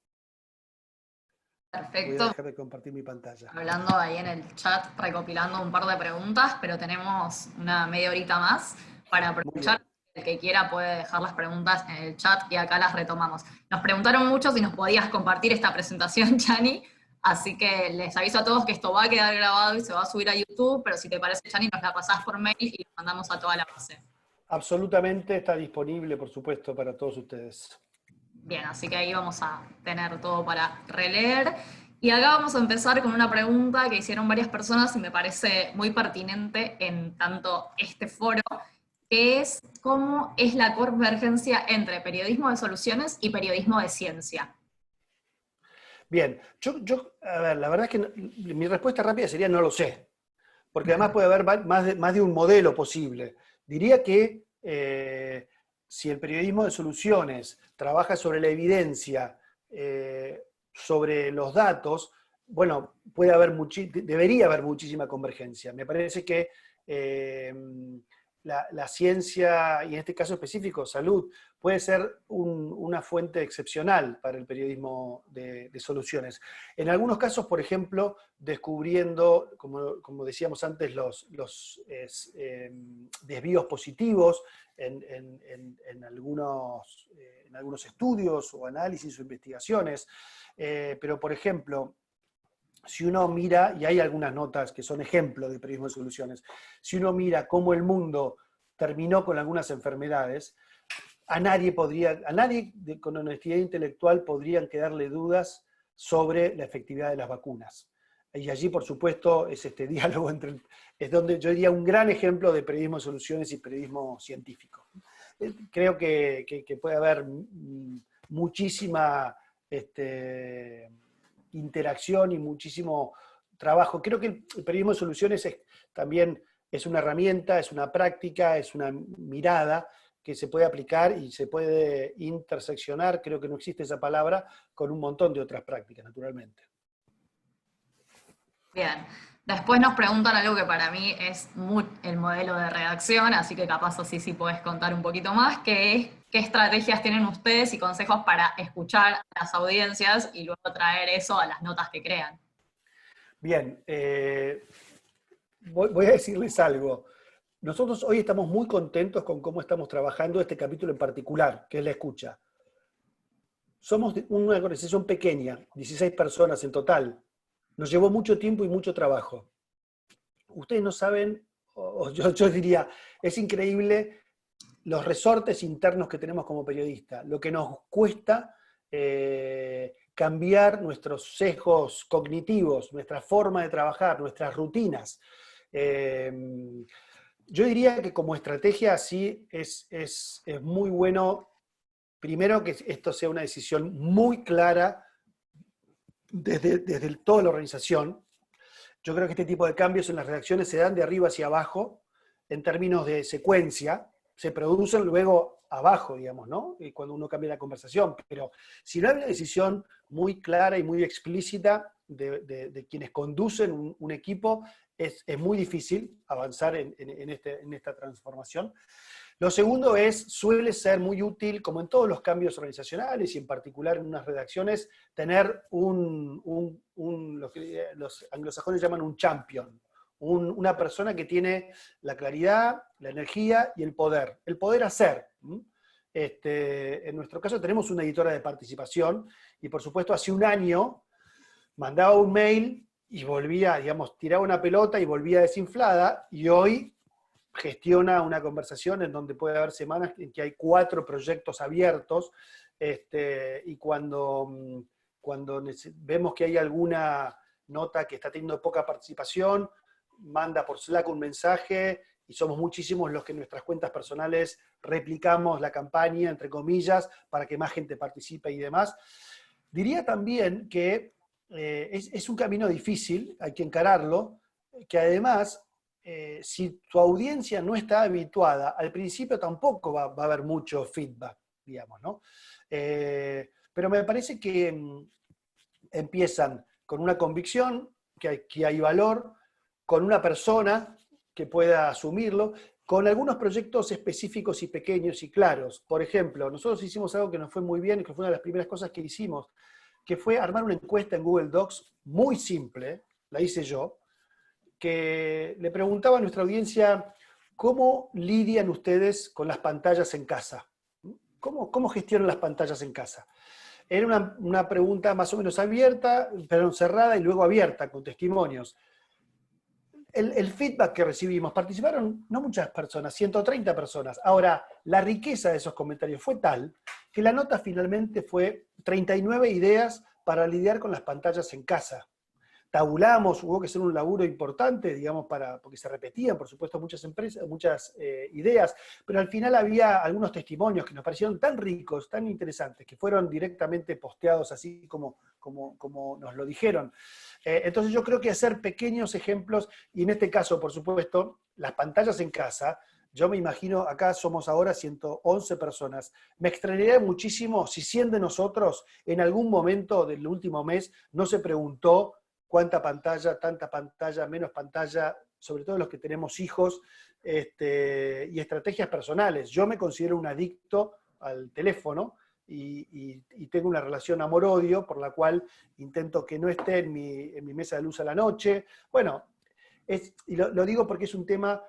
A: Perfecto.
B: Voy a dejar de compartir mi pantalla.
A: Hablando ahí en el chat, recopilando un par de preguntas, pero tenemos una media horita más para aprovechar. El que quiera puede dejar las preguntas en el chat y acá las retomamos. Nos preguntaron mucho si nos podías compartir esta presentación, Chani, así que les aviso a todos que esto va a quedar grabado y se va a subir a YouTube, pero si te parece, Chani, nos la pasás por mail y la mandamos a toda la base.
B: Absolutamente, está disponible, por supuesto, para todos ustedes.
A: Bien, así que ahí vamos a tener todo para releer. Y acá vamos a empezar con una pregunta que hicieron varias personas y me parece muy pertinente en tanto este foro, que es cómo es la convergencia entre periodismo de soluciones y periodismo de ciencia.
B: Bien, a ver, la verdad es que mi respuesta rápida sería no lo sé, porque además puede haber más de un modelo posible. Diría que si el periodismo de soluciones trabaja sobre la evidencia, sobre los datos, bueno, debería haber muchísima convergencia. Me parece que la ciencia, y en este caso específico, salud, puede ser una fuente excepcional para el periodismo de soluciones. En algunos casos, por ejemplo, descubriendo, como decíamos antes, los desvíos positivos en algunos estudios o análisis o investigaciones. Pero, por ejemplo, si uno mira, y hay algunas notas que son ejemplos de periodismo de soluciones, si uno mira cómo el mundo terminó con algunas enfermedades, a nadie con honestidad intelectual podrían quedarle dudas sobre la efectividad de las vacunas. y allí, por supuesto, es este diálogo es donde yo diría un gran ejemplo de periodismo de soluciones y periodismo científico. Creo que puede haber muchísima interacción y muchísimo trabajo. Creo que el periodismo de soluciones también es una herramienta, es una práctica, es una mirada que se puede aplicar y se puede interseccionar, creo que no existe esa palabra, con un montón de otras prácticas, naturalmente.
A: Bien. Después nos preguntan algo que para mí es el modelo de redacción, así que capaz así sí podés contar un poquito más, que es qué estrategias tienen ustedes y consejos para escuchar a las audiencias y luego traer eso a las notas que crean.
B: Bien, voy a decirles algo. Nosotros hoy estamos muy contentos con cómo estamos trabajando este capítulo en particular, que es la escucha. Somos una organización pequeña, 16 personas en total. Nos llevó mucho tiempo y mucho trabajo. Ustedes no saben, yo diría, es increíble los resortes internos que tenemos como periodistas, lo que nos cuesta cambiar nuestros sesgos cognitivos, nuestra forma de trabajar, nuestras rutinas. Yo diría que como estrategia sí es muy bueno, primero que esto sea una decisión muy clara desde toda la organización. Yo creo que este tipo de cambios en las redacciones se dan de arriba hacia abajo, en términos de secuencia, se producen luego abajo, digamos, ¿no? Cuando uno cambia la conversación. Pero si no hay una decisión muy clara y muy explícita de quienes conducen un equipo, es muy difícil avanzar en esta transformación. Lo segundo suele ser muy útil, como en todos los cambios organizacionales y en particular en unas redacciones, tener lo que los anglosajones llaman un champion, una persona que tiene la claridad, la energía y el poder hacer. En nuestro caso tenemos una editora de participación y por supuesto hace un año mandaba un mail y volvía, digamos, tiraba una pelota y volvía desinflada, y hoy gestiona una conversación en donde puede haber semanas en que hay 4 proyectos abiertos, y cuando vemos que hay alguna nota que está teniendo poca participación, manda por Slack un mensaje, y somos muchísimos los que en nuestras cuentas personales replicamos la campaña, entre comillas, para que más gente participe y demás. Diría también que es un camino difícil, hay que encararlo, que además, si tu audiencia no está habituada, al principio tampoco va a haber mucho feedback, digamos, ¿no? Pero me parece que empiezan con una convicción, que hay valor, con una persona que pueda asumirlo, con algunos proyectos específicos y pequeños y claros. Por ejemplo, nosotros hicimos algo que nos fue muy bien y que fue una de las primeras cosas que hicimos, que fue armar una encuesta en Google Docs muy simple, la hice yo, que le preguntaba a nuestra audiencia cómo lidian ustedes con las pantallas en casa. ¿Cómo gestionan las pantallas en casa? Era una pregunta más o menos abierta, pero cerrada y luego abierta, con testimonios. El feedback que recibimos, participaron no muchas personas, 130 personas. Ahora, la riqueza de esos comentarios fue tal que la nota finalmente fue 39 ideas para lidiar con las pantallas en casa. Tabulamos, hubo que hacer un laburo importante, digamos, porque se repetían, por supuesto, muchas ideas, pero al final había algunos testimonios que nos parecieron tan ricos, tan interesantes, que fueron directamente posteados así como nos lo dijeron. Entonces yo creo que hacer pequeños ejemplos, y en este caso, por supuesto, las pantallas en casa, yo me imagino, acá somos ahora 111 personas, me extrañaría muchísimo si 100 de nosotros en algún momento del último mes no se preguntó cuánta pantalla, tanta pantalla, menos pantalla, sobre todo los que tenemos hijos, y estrategias personales. Yo me considero un adicto al teléfono y tengo una relación amor-odio por la cual intento que no esté en mi mesa de luz a la noche. Bueno, y lo digo porque es un tema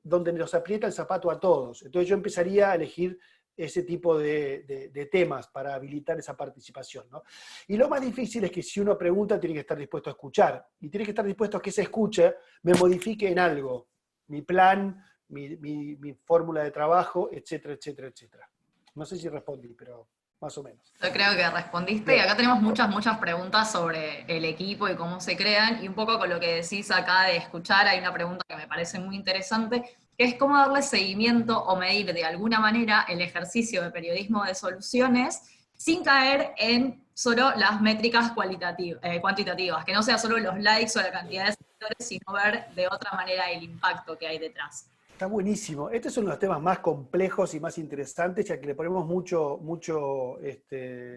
B: donde nos aprieta el zapato a todos. Entonces yo empezaría a elegir ese tipo de temas para habilitar esa participación, ¿no? Y lo más difícil es que si uno pregunta, tiene que estar dispuesto a escuchar. Y tiene que estar dispuesto a que se escuche, me modifique en algo. Mi plan, mi fórmula de trabajo, etcétera, etcétera, etcétera. No sé si respondí, pero... más o menos.
A: Yo creo que respondiste y
B: Bien.
A: acá tenemos muchas preguntas sobre el equipo y cómo se crean y un poco con lo que decís acá de escuchar, hay una pregunta que me parece muy interesante, que es cómo darle seguimiento o medir de alguna manera el ejercicio de periodismo de soluciones sin caer en solo las métricas cuantitativas, que no sea solo los likes o la cantidad de seguidores, sino ver de otra manera el impacto que hay detrás.
B: Está buenísimo. Este es uno de los temas más complejos y más interesantes, ya que le ponemos mucho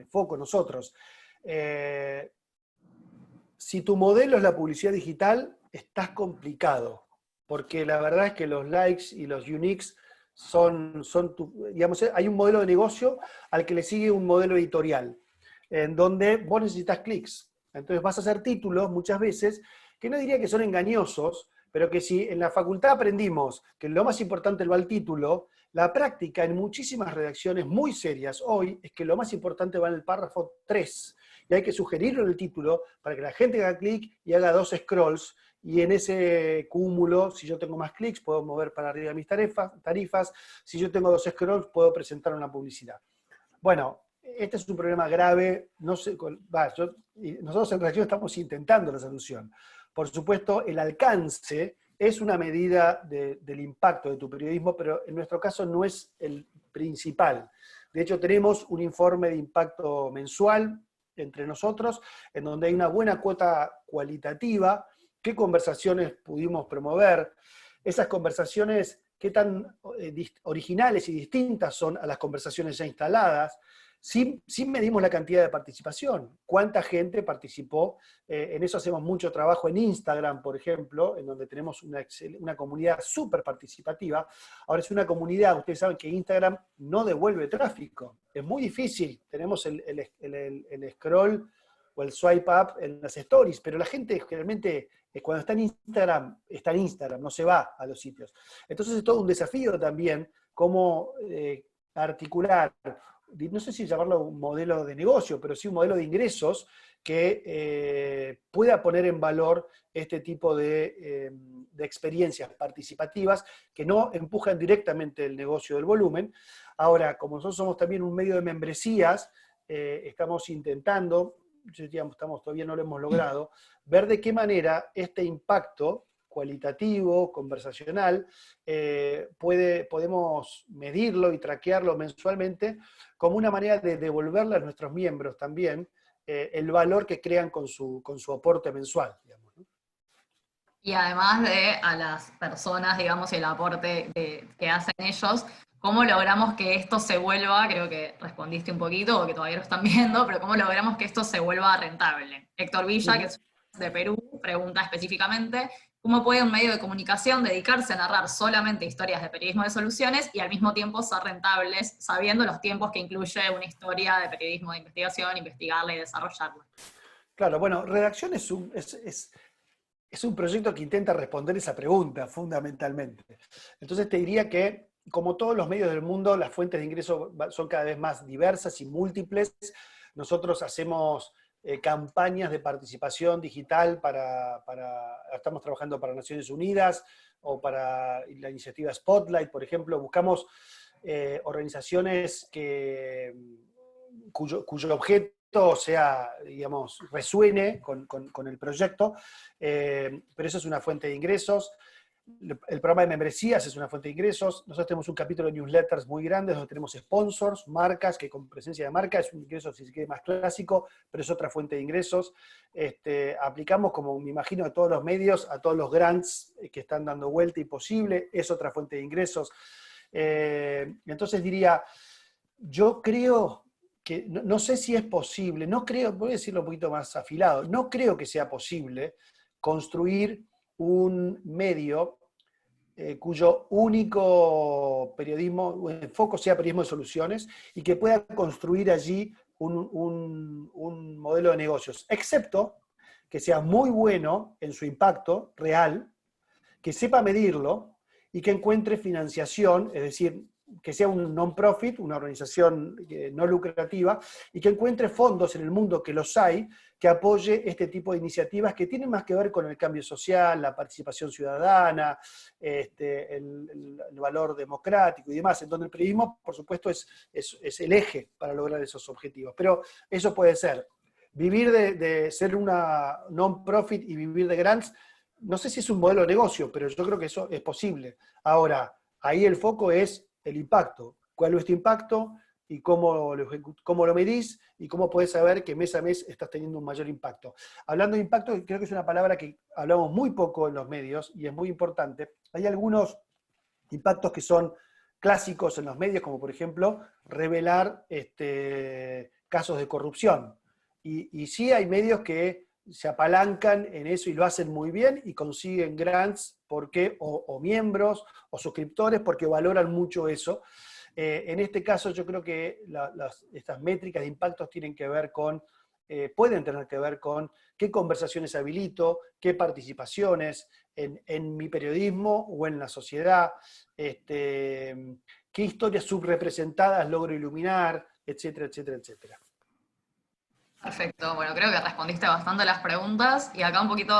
B: foco nosotros. Eh, si tu modelo es la publicidad digital, estás complicado, porque la verdad es que los likes y los uniques digamos, hay un modelo de negocio al que le sigue un modelo editorial, en donde vos necesitas clics. Entonces vas a hacer títulos muchas veces que no diría que son engañosos, pero que si en la facultad aprendimos que lo más importante va al título, la práctica en muchísimas redacciones muy serias hoy es que lo más importante va en el párrafo 3 y hay que sugerirlo en el título para que la gente haga clic y haga 2 scrolls, y en ese cúmulo, si yo tengo más clics, puedo mover para arriba mis tarifas, si yo tengo 2 scrolls, puedo presentar una publicidad. Bueno, este es un problema grave, no sé, nosotros en Reacción estamos intentando la solución. Por supuesto, el alcance es una medida del impacto de tu periodismo, pero en nuestro caso no es el principal. De hecho, tenemos un informe de impacto mensual entre nosotros, en donde hay una buena cuota cualitativa, qué conversaciones pudimos promover, esas conversaciones qué tan originales y distintas son a las conversaciones ya instaladas. Sí medimos la cantidad de participación, cuánta gente participó, en eso hacemos mucho trabajo en Instagram, por ejemplo, en donde tenemos una comunidad súper participativa. Ahora es una comunidad, ustedes saben que Instagram no devuelve tráfico, es muy difícil, tenemos el scroll o el swipe up en las stories, pero la gente generalmente cuando está en Instagram, no se va a los sitios. Entonces es todo un desafío también cómo articular, no sé si llamarlo un modelo de negocio, pero sí un modelo de ingresos que pueda poner en valor este tipo de experiencias participativas que no empujan directamente el negocio del volumen. Ahora, como nosotros somos también un medio de membresías, estamos intentando, todavía no lo hemos logrado, ver de qué manera este impacto cualitativo, conversacional, podemos medirlo y traquearlo mensualmente como una manera de devolverle a nuestros miembros también el valor que crean con su aporte mensual, digamos, ¿no?
A: Y además de a las personas, digamos, y el aporte que hacen ellos, ¿cómo logramos que esto se vuelva, creo que respondiste un poquito, o que todavía lo están viendo, pero cómo logramos que esto se vuelva rentable? Héctor Villa, que es de Perú, pregunta específicamente, ¿cómo puede un medio de comunicación dedicarse a narrar solamente historias de periodismo de soluciones y al mismo tiempo ser rentables, sabiendo los tiempos que incluye una historia de periodismo de investigación, investigarla y desarrollarla?
B: Claro, bueno, Redacción es un proyecto que intenta responder esa pregunta, fundamentalmente. Entonces te diría que, como todos los medios del mundo, las fuentes de ingreso son cada vez más diversas y múltiples. Nosotros hacemos campañas de participación digital estamos trabajando para Naciones Unidas o para la iniciativa Spotlight, por ejemplo. Buscamos organizaciones cuyo objeto sea, digamos, resuene con el proyecto, pero eso es una fuente de ingresos. El programa de membresías es una fuente de ingresos. Nosotros tenemos un capítulo de newsletters muy grande donde tenemos sponsors, marcas, que con presencia de marca es un ingreso, si se quiere, más clásico, pero es otra fuente de ingresos. Aplicamos, como me imagino, a todos los medios, a todos los grants que están dando vuelta y posible, es otra fuente de ingresos. Entonces diría, yo creo que, no sé si es posible, no creo, voy a decirlo un poquito más afilado, no creo que sea posible construir un medio cuyo único enfoque sea periodismo de soluciones y que pueda construir allí un modelo de negocios, excepto que sea muy bueno en su impacto real, que sepa medirlo y que encuentre financiación, es decir, que sea un non-profit, una organización no lucrativa, y que encuentre fondos en el mundo, que los hay, que apoye este tipo de iniciativas que tienen más que ver con el cambio social, la participación ciudadana, el valor democrático y demás, en donde el periodismo, por supuesto, es el eje para lograr esos objetivos. Pero eso puede ser vivir de ser una non-profit y vivir de grants. No sé si es un modelo de negocio, pero yo creo que eso es posible. Ahora, ahí el foco es el impacto. ¿Cuál es tu impacto? Y cómo lo medís, y cómo podés saber que mes a mes estás teniendo un mayor impacto. Hablando de impacto, creo que es una palabra que hablamos muy poco en los medios, y es muy importante. Hay algunos impactos que son clásicos en los medios, como por ejemplo, revelar casos de corrupción. Y sí hay medios que se apalancan en eso y lo hacen muy bien y consiguen grants o miembros o suscriptores porque valoran mucho eso. En este caso yo creo que estas métricas de impactos tienen que ver con, pueden tener que ver con qué conversaciones habilito, qué participaciones en mi periodismo o en la sociedad, qué historias subrepresentadas logro iluminar, etcétera, etcétera, etcétera.
A: Perfecto, bueno, creo que respondiste bastante a las preguntas y acá un poquito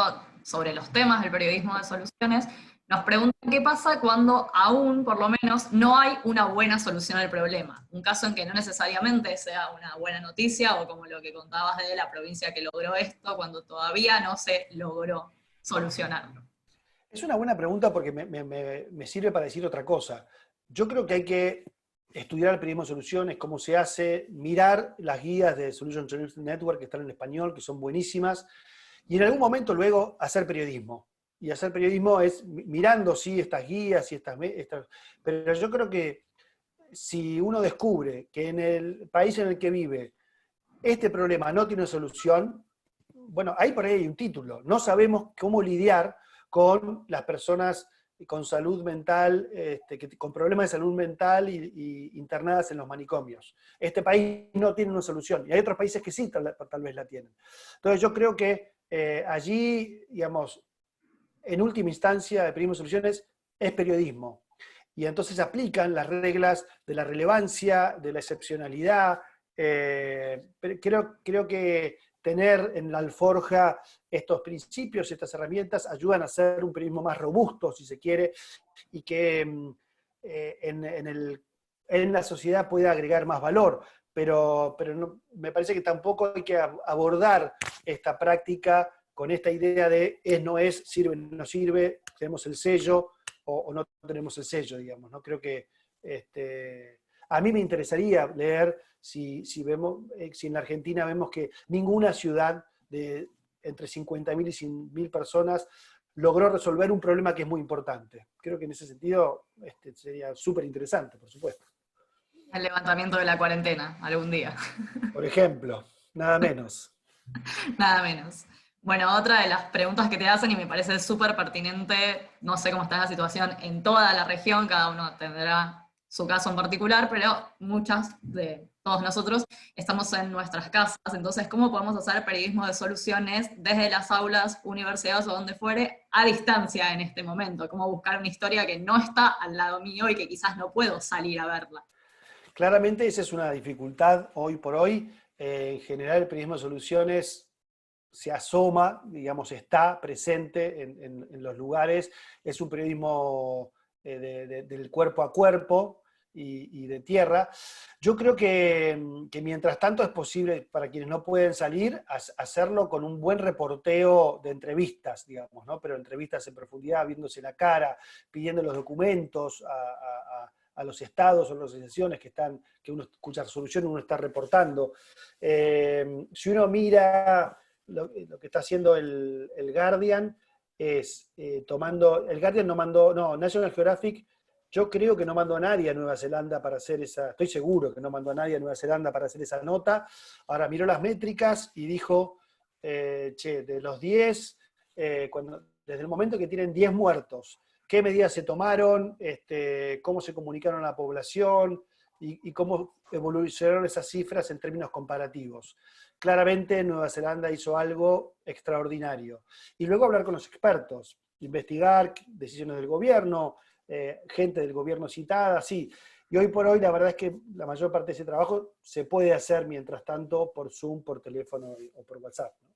A: sobre los temas del periodismo de soluciones. Nos preguntan qué pasa cuando aún, por lo menos, no hay una buena solución al problema. Un caso en que no necesariamente sea una buena noticia o como lo que contabas de la provincia que logró esto cuando todavía no se logró solucionarlo.
B: Es una buena pregunta porque me sirve para decir otra cosa. Yo creo que hay que estudiar el periodismo de soluciones, cómo se hace, mirar las guías de Solution Journalism Network que están en español, que son buenísimas, y en algún momento luego hacer periodismo. Y hacer periodismo es mirando, sí, estas guías y estas... Pero yo creo que si uno descubre que en el país en el que vive este problema no tiene solución, bueno, ahí por ahí hay un título. No sabemos cómo lidiar con las personas con salud mental, con problemas de salud mental y internadas en los manicomios. Este país no tiene una solución, y hay otros países que sí, tal vez la tienen. Entonces yo creo que allí, digamos, en última instancia, el periodismo de soluciones es periodismo. Y entonces aplican las reglas de la relevancia, de la excepcionalidad. Creo que tener en la alforja estos principios, estas herramientas, ayudan a hacer un periodismo más robusto, si se quiere, y que en la sociedad pueda agregar más valor. Pero no, me parece que tampoco hay que abordar esta práctica con esta idea de no es, sirve, no sirve, tenemos el sello o no tenemos el sello, digamos, ¿no? Creo que a mí me interesaría leer si en la Argentina vemos que ninguna ciudad de entre 50.000 y 100.000 personas logró resolver un problema que es muy importante. Creo que en ese sentido sería súper interesante, por supuesto.
A: El levantamiento de la cuarentena, algún día.
B: Por ejemplo, nada menos.
A: Nada menos. Bueno, otra de las preguntas que te hacen, y me parece súper pertinente, no sé cómo está la situación en toda la región, cada uno tendrá su caso en particular, pero muchas de todos nosotros estamos en nuestras casas, entonces, ¿cómo podemos hacer periodismo de soluciones desde las aulas, universidades o donde fuere, a distancia en este momento? ¿Cómo buscar una historia que no está al lado mío y que quizás no puedo salir a verla?
B: Claramente esa es una dificultad hoy por hoy. En general el periodismo de soluciones se asoma, digamos, está presente en los lugares. Es un periodismo del cuerpo a cuerpo y de tierra. Yo creo que mientras tanto es posible, para quienes no pueden salir, hacerlo con un buen reporteo de entrevistas, digamos, ¿no? Pero entrevistas en profundidad, viéndose la cara, pidiendo los documentos a los estados o las asociaciones cuya resolución uno está reportando. Si uno mira lo que está haciendo el Guardian, es tomando, el Guardian National Geographic, yo creo que no mandó a nadie a Nueva Zelanda para hacer estoy seguro que no mandó a nadie a Nueva Zelanda para hacer esa nota. Ahora miró las métricas y dijo, de los 10, desde el momento que tienen 10 muertos, qué medidas se tomaron, cómo se comunicaron a la población y cómo evolucionaron esas cifras en términos comparativos. Claramente Nueva Zelanda hizo algo extraordinario. Y luego hablar con los expertos, investigar decisiones del gobierno, gente del gobierno citada, sí. Y hoy por hoy la verdad es que la mayor parte de ese trabajo se puede hacer mientras tanto por Zoom, por teléfono o por WhatsApp, ¿no?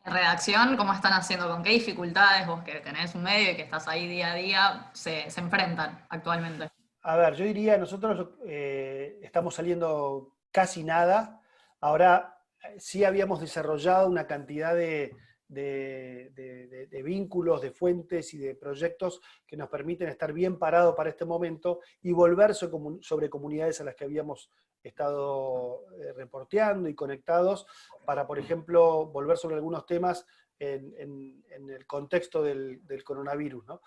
A: En redacción, ¿cómo están haciendo? ¿Con qué dificultades vos que tenés un medio y que estás ahí día a día se enfrentan actualmente?
B: A ver, yo diría, nosotros estamos saliendo casi nada. Ahora sí habíamos desarrollado una cantidad de vínculos, de fuentes y de proyectos que nos permiten estar bien parados para este momento y volver sobre comunidades a las que habíamos estado reporteando y conectados para, por ejemplo, volver sobre algunos temas en el contexto del coronavirus, ¿no?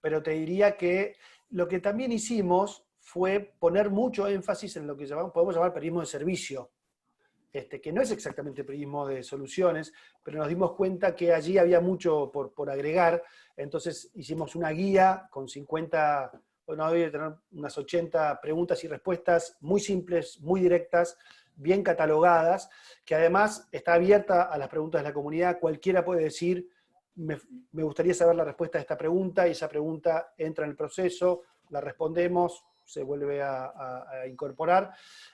B: Pero te diría que lo que también hicimos fue poner mucho énfasis en lo que podemos llamar periodismo de servicio, que no es exactamente periodismo de soluciones, pero nos dimos cuenta que allí había mucho por agregar, entonces hicimos una guía con 50, bueno, debe tener unas 80 preguntas y respuestas muy simples, muy directas, bien catalogadas, que además está abierta a las preguntas de la comunidad, cualquiera puede decir, me gustaría saber la respuesta a esta pregunta, y esa pregunta entra en el proceso, la respondemos, se vuelve a incorporar,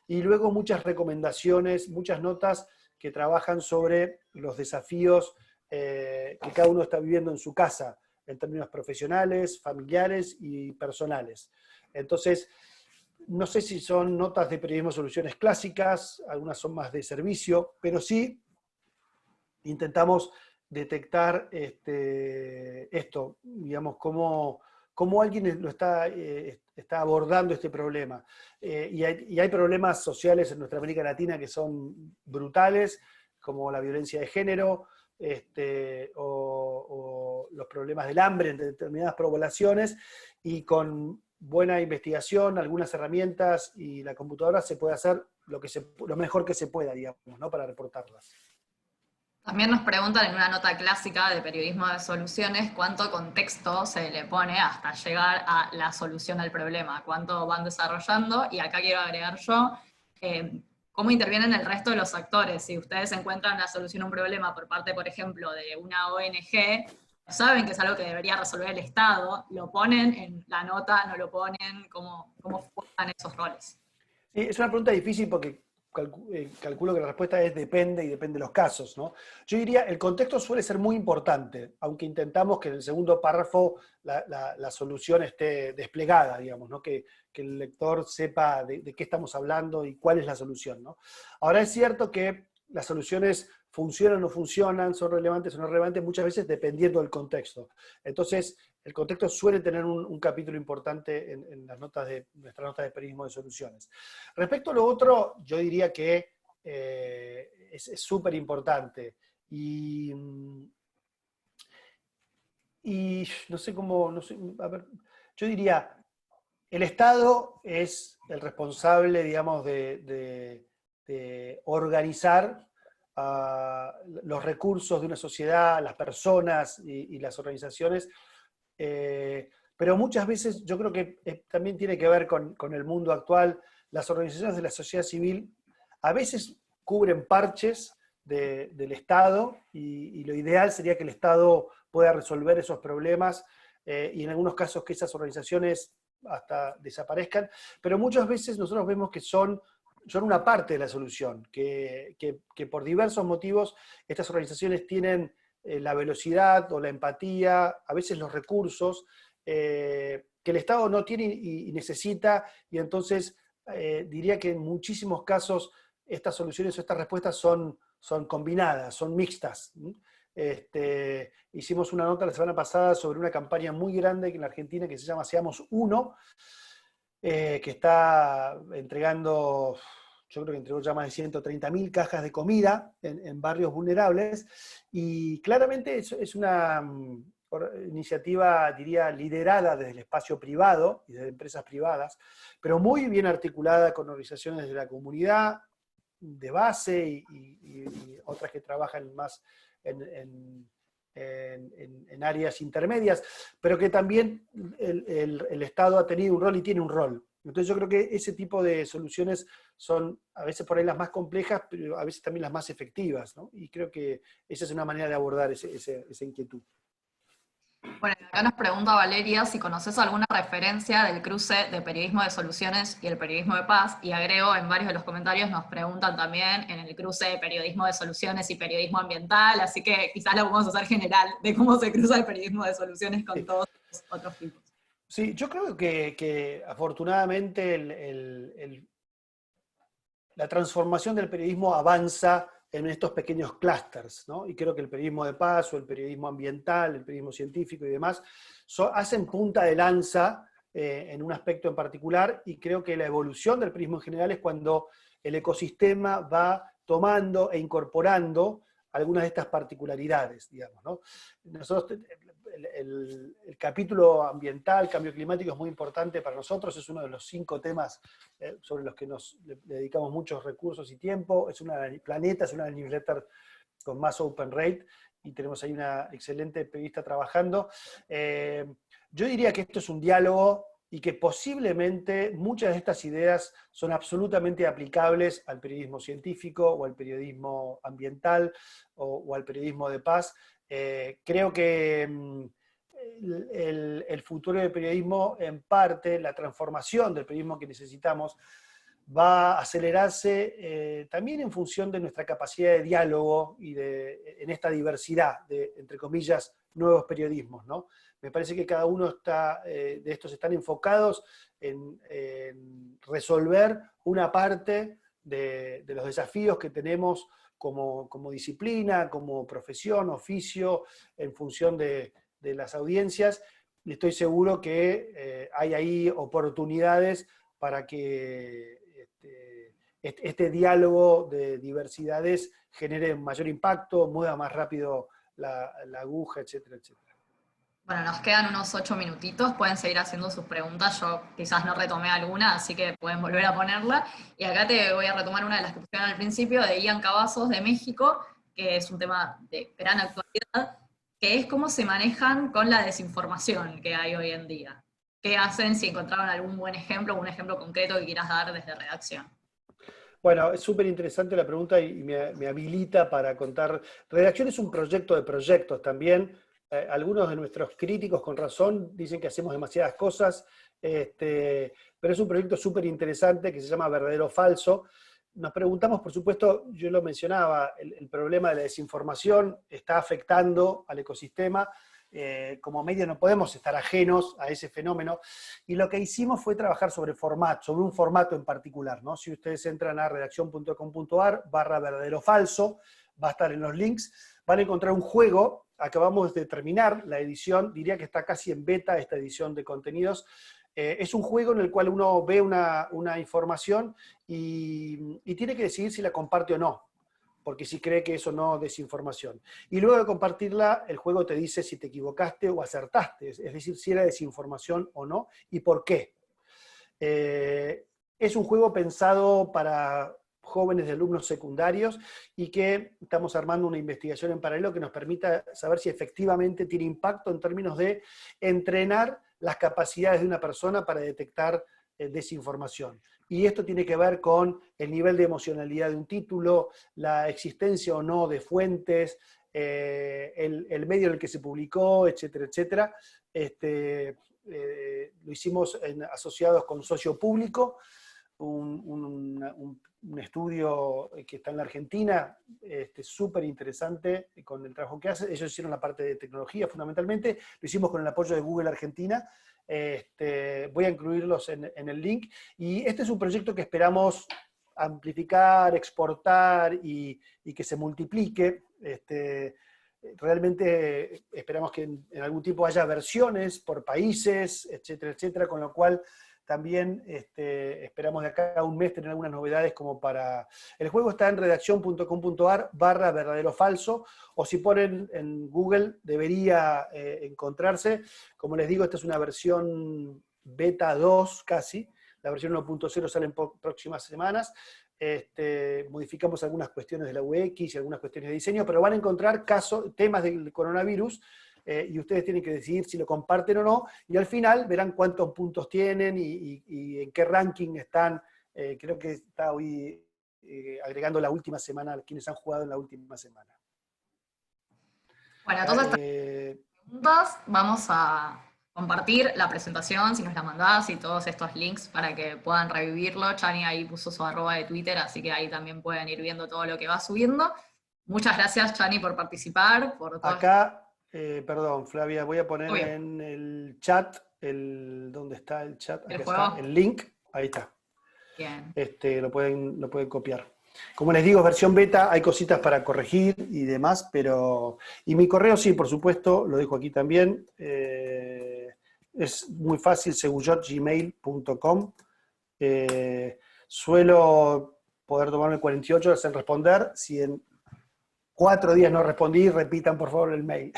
B: y luego muchas recomendaciones, muchas notas que trabajan sobre los desafíos que cada uno está viviendo en su casa, en términos profesionales, familiares y personales. Entonces, no sé si son notas de periodismo de soluciones clásicas, algunas son más de servicio, pero sí intentamos detectar esto, digamos, cómo alguien está abordando este problema. Y hay problemas sociales en nuestra América Latina que son brutales, como la violencia de género, o los problemas del hambre en determinadas poblaciones, y con buena investigación, algunas herramientas y la computadora se puede hacer lo mejor que se pueda, digamos, ¿no? Para reportarlas.
A: También nos preguntan en una nota clásica de periodismo de soluciones cuánto contexto se le pone hasta llegar a la solución al problema, cuánto van desarrollando, y acá quiero agregar yo, cómo intervienen el resto de los actores. Si ustedes encuentran la solución a un problema por parte, por ejemplo, de una ONG, saben que es algo que debería resolver el Estado, lo ponen en la nota, no lo ponen, cómo juegan esos roles.
B: Sí, es una pregunta difícil porque calculo que la respuesta es depende, y depende de los casos, ¿no? Yo diría, el contexto suele ser muy importante, aunque intentamos que en el segundo párrafo la solución esté desplegada, digamos, ¿no? Que el lector sepa de qué estamos hablando y cuál es la solución, ¿no? Ahora es cierto que las soluciones funcionan o no funcionan, son relevantes o no relevantes, muchas veces dependiendo del contexto. Entonces, el contexto suele tener un capítulo importante en nuestras notas de periodismo de soluciones. Respecto a lo otro, yo diría que es súper importante. Y no sé cómo, no sé, a ver, yo diría, el Estado es el responsable, digamos, de organizar los recursos de una sociedad, las personas y las organizaciones, pero muchas veces yo creo que también tiene que ver con el mundo actual. Las organizaciones de la sociedad civil a veces cubren parches del Estado, y lo ideal sería que el Estado pueda resolver esos problemas, y en algunos casos que esas organizaciones hasta desaparezcan, pero muchas veces nosotros vemos que son una parte de la solución, que por diversos motivos estas organizaciones tienen la velocidad o la empatía, a veces los recursos, que el Estado no tiene y necesita, y entonces diría que en muchísimos casos estas soluciones o estas respuestas son combinadas, son mixtas. Hicimos una nota la semana pasada sobre una campaña muy grande en la Argentina que se llama Seamos Uno, que está entregando, yo creo que entregó ya más de 130.000 cajas de comida en barrios vulnerables, y claramente es una iniciativa, diría, liderada desde el espacio privado y desde empresas privadas, pero muy bien articulada con organizaciones de la comunidad de base y otras que trabajan más en áreas intermedias, pero que también el Estado ha tenido un rol y tiene un rol. Entonces yo creo que ese tipo de soluciones son a veces por ahí las más complejas, pero a veces también las más efectivas, ¿no? Y creo que esa es una manera de abordar esa inquietud.
A: Bueno, acá nos pregunta Valeria si conoces alguna referencia del cruce de periodismo de soluciones y el periodismo de paz, y agrego, en varios de los comentarios nos preguntan también en el cruce de periodismo de soluciones y periodismo ambiental, así que quizás lo vamos a hacer general, de cómo se cruza el periodismo de soluciones con todos los otros tipos.
B: Sí, yo creo que afortunadamente la transformación del periodismo avanza en estos pequeños clústeres, ¿no? Y creo que el periodismo de paz o el periodismo ambiental, el periodismo científico y demás, hacen punta de lanza en un aspecto en particular, y creo que la evolución del periodismo en general es cuando el ecosistema va tomando e incorporando algunas de estas particularidades, digamos, ¿no? Nosotros, el capítulo ambiental, cambio climático, es muy importante para nosotros, es uno de los 5 temas sobre los que le dedicamos muchos recursos y tiempo. Planeta es una de las newsletters con más open rate, y tenemos ahí una excelente periodista trabajando. Yo diría que esto es un diálogo y que posiblemente muchas de estas ideas son absolutamente aplicables al periodismo científico o al periodismo ambiental o al periodismo de paz. Creo que el futuro del periodismo, en parte, la transformación del periodismo que necesitamos, va a acelerarse también en función de nuestra capacidad de diálogo y en esta diversidad de, entre comillas, nuevos periodismos, ¿no? Me parece que cada uno de estos están enfocados en resolver una parte de los desafíos que tenemos como disciplina, como profesión, oficio, en función de las audiencias, y estoy seguro que hay ahí oportunidades para que este diálogo de diversidades genere mayor impacto, mueva más rápido la aguja, etcétera, etcétera.
A: Bueno, nos quedan unos 8 minutitos, pueden seguir haciendo sus preguntas, yo quizás no retomé alguna, así que pueden volver a ponerla. Y acá te voy a retomar una de las que pusieron al principio, de Ian Cavazos, de México, que es un tema de gran actualidad, que es cómo se manejan con la desinformación que hay hoy en día. ¿Qué hacen? Si encontraron algún buen ejemplo, un ejemplo concreto que quieras dar desde redacción.
B: Bueno, es súper interesante la pregunta y me habilita para contar. Redacción es un proyecto de proyectos también. Algunos de nuestros críticos, con razón, dicen que hacemos demasiadas cosas, pero es un proyecto súper interesante que se llama Verdadero Falso. Nos preguntamos, por supuesto, yo lo mencionaba, el problema de la desinformación está afectando al ecosistema. Como medio no podemos estar ajenos a ese fenómeno, y lo que hicimos fue trabajar sobre un formato en particular, ¿no? Si ustedes entran a redacción.com.ar/verdadero falso, va a estar en los links, van a encontrar un juego. Acabamos de terminar la edición, diría que está casi en beta esta edición de contenidos. Es un juego en el cual uno ve una información y tiene que decidir si la comparte o no, porque si cree que eso no es desinformación. Y luego de compartirla, el juego te dice si te equivocaste o acertaste, es decir, si era desinformación o no, y por qué. Es un juego pensado para jóvenes de alumnos secundarios, y que estamos armando una investigación en paralelo que nos permita saber si efectivamente tiene impacto en términos de entrenar las capacidades de una persona para detectar desinformación. Y esto tiene que ver con el nivel de emocionalidad de un título, la existencia o no de fuentes, el medio en el que se publicó, etcétera, etcétera. Lo hicimos asociados con Socio Público, un estudio que está en la Argentina, súper interesante con el trabajo que hace. Ellos hicieron la parte de tecnología fundamentalmente, lo hicimos con el apoyo de Google Argentina. Voy a incluirlos en el link, y este es un proyecto que esperamos amplificar, exportar y que se multiplique. Realmente esperamos que en algún tiempo haya versiones por países, etcétera, etcétera, con lo cual también esperamos de acá a un mes tener algunas novedades como para... El juego está en redacción.com.ar/verdadero falso, o si ponen en Google debería encontrarse. Como les digo, esta es una versión beta 2 casi, la versión 1.0 sale en próximas semanas. Modificamos algunas cuestiones de la UX y algunas cuestiones de diseño, pero van a encontrar temas del coronavirus, y ustedes tienen que decidir si lo comparten o no, y al final verán cuántos puntos tienen y en qué ranking están. Creo que está hoy agregando la última semana, quienes han jugado en la última semana.
A: Bueno, entonces juntos vamos a compartir la presentación, si nos la mandás, y todos estos links para que puedan revivirlo. Chani ahí puso su arroba de Twitter, así que ahí también pueden ir viendo todo lo que va subiendo. Muchas gracias, Chani, por participar.
B: Acá, perdón, Flavia, voy a poner
A: Obvio.
B: en el chat, ¿dónde está el chat? Acá
A: ¿El
B: está
A: juego?
B: el link, ahí está.
A: Bien.
B: Lo pueden copiar. Como les digo, versión beta, hay cositas para corregir y demás, pero... Y mi correo, sí, por supuesto, lo dejo aquí también. Es muy fácil, segullotgmail.com. Suelo poder tomarme 48 horas en responder. Si en 4 días no respondí, repitan por favor el mail.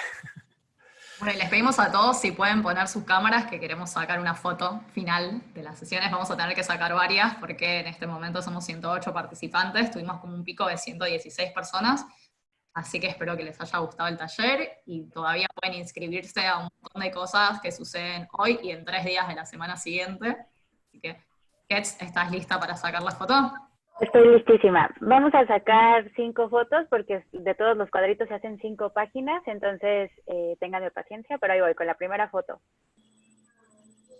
A: Bueno, y les pedimos a todos si pueden poner sus cámaras, que queremos sacar una foto final de las sesiones. Vamos a tener que sacar varias, porque en este momento somos 108 participantes, tuvimos como un pico de 116 personas, así que espero que les haya gustado el taller, y todavía pueden inscribirse a un montón de cosas que suceden hoy y en 3 días de la semana siguiente. Así que, Kets, ¿estás lista para sacar la foto?
C: Estoy listísima. Vamos a sacar 5 fotos porque de todos los cuadritos se hacen 5 páginas, entonces ténganme paciencia, pero ahí voy con la primera foto.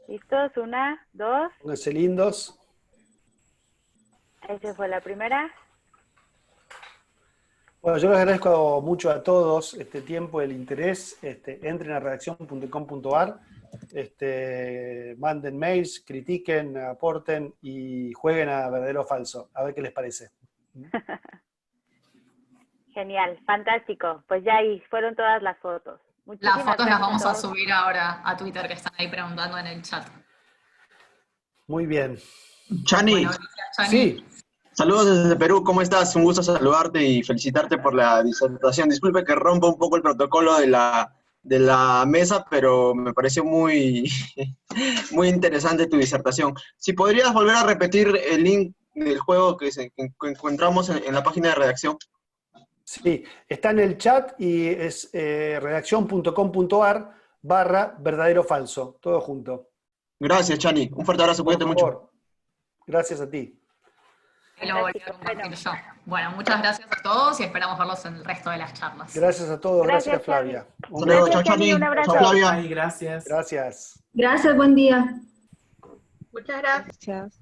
C: ¿Listos? 1, 2.
B: Pónganse lindos.
C: Esa fue la primera.
B: Bueno, yo les agradezco mucho a todos este tiempo, el interés. Entren a redacción.com.ar, manden mails, critiquen, aporten y jueguen a verdadero o falso. A ver qué les parece.
C: Genial, fantástico. Pues ya ahí fueron todas las fotos.
A: Las fotos las vamos a
C: todos.
A: subir ahora a Twitter, que están ahí preguntando en el chat.
B: Muy bien.
D: Chani,
A: Bueno, gracias, Chani.
B: Sí.
D: saludos desde Perú, ¿cómo estás? Un gusto saludarte y felicitarte por la disertación. Disculpe que rompa un poco el protocolo de la mesa, pero me pareció muy, muy interesante tu disertación. Si podrías volver a repetir el link del juego que encontramos en la página de redacción.
B: Sí, está en el chat y es redacción.com.ar/verdadero o falso, todo junto.
D: Gracias, Chani. Un fuerte abrazo,
B: Por
D: cuídate mucho.
B: favor. Gracias a ti.
A: Y lo volví a compartir yo. Bueno, muchas gracias a todos y esperamos verlos en el resto de las charlas.
B: Gracias a todos, gracias,
C: Gracias,
B: Flavia. Un
D: Hasta luego,
C: Gracias,
D: chao,
C: Chani,
D: Chani.
C: un abrazo.
D: Chao, Flavia.
E: Ay, gracias.
B: Gracias.
F: Gracias, buen día.
G: Muchas gracias.
F: Gracias.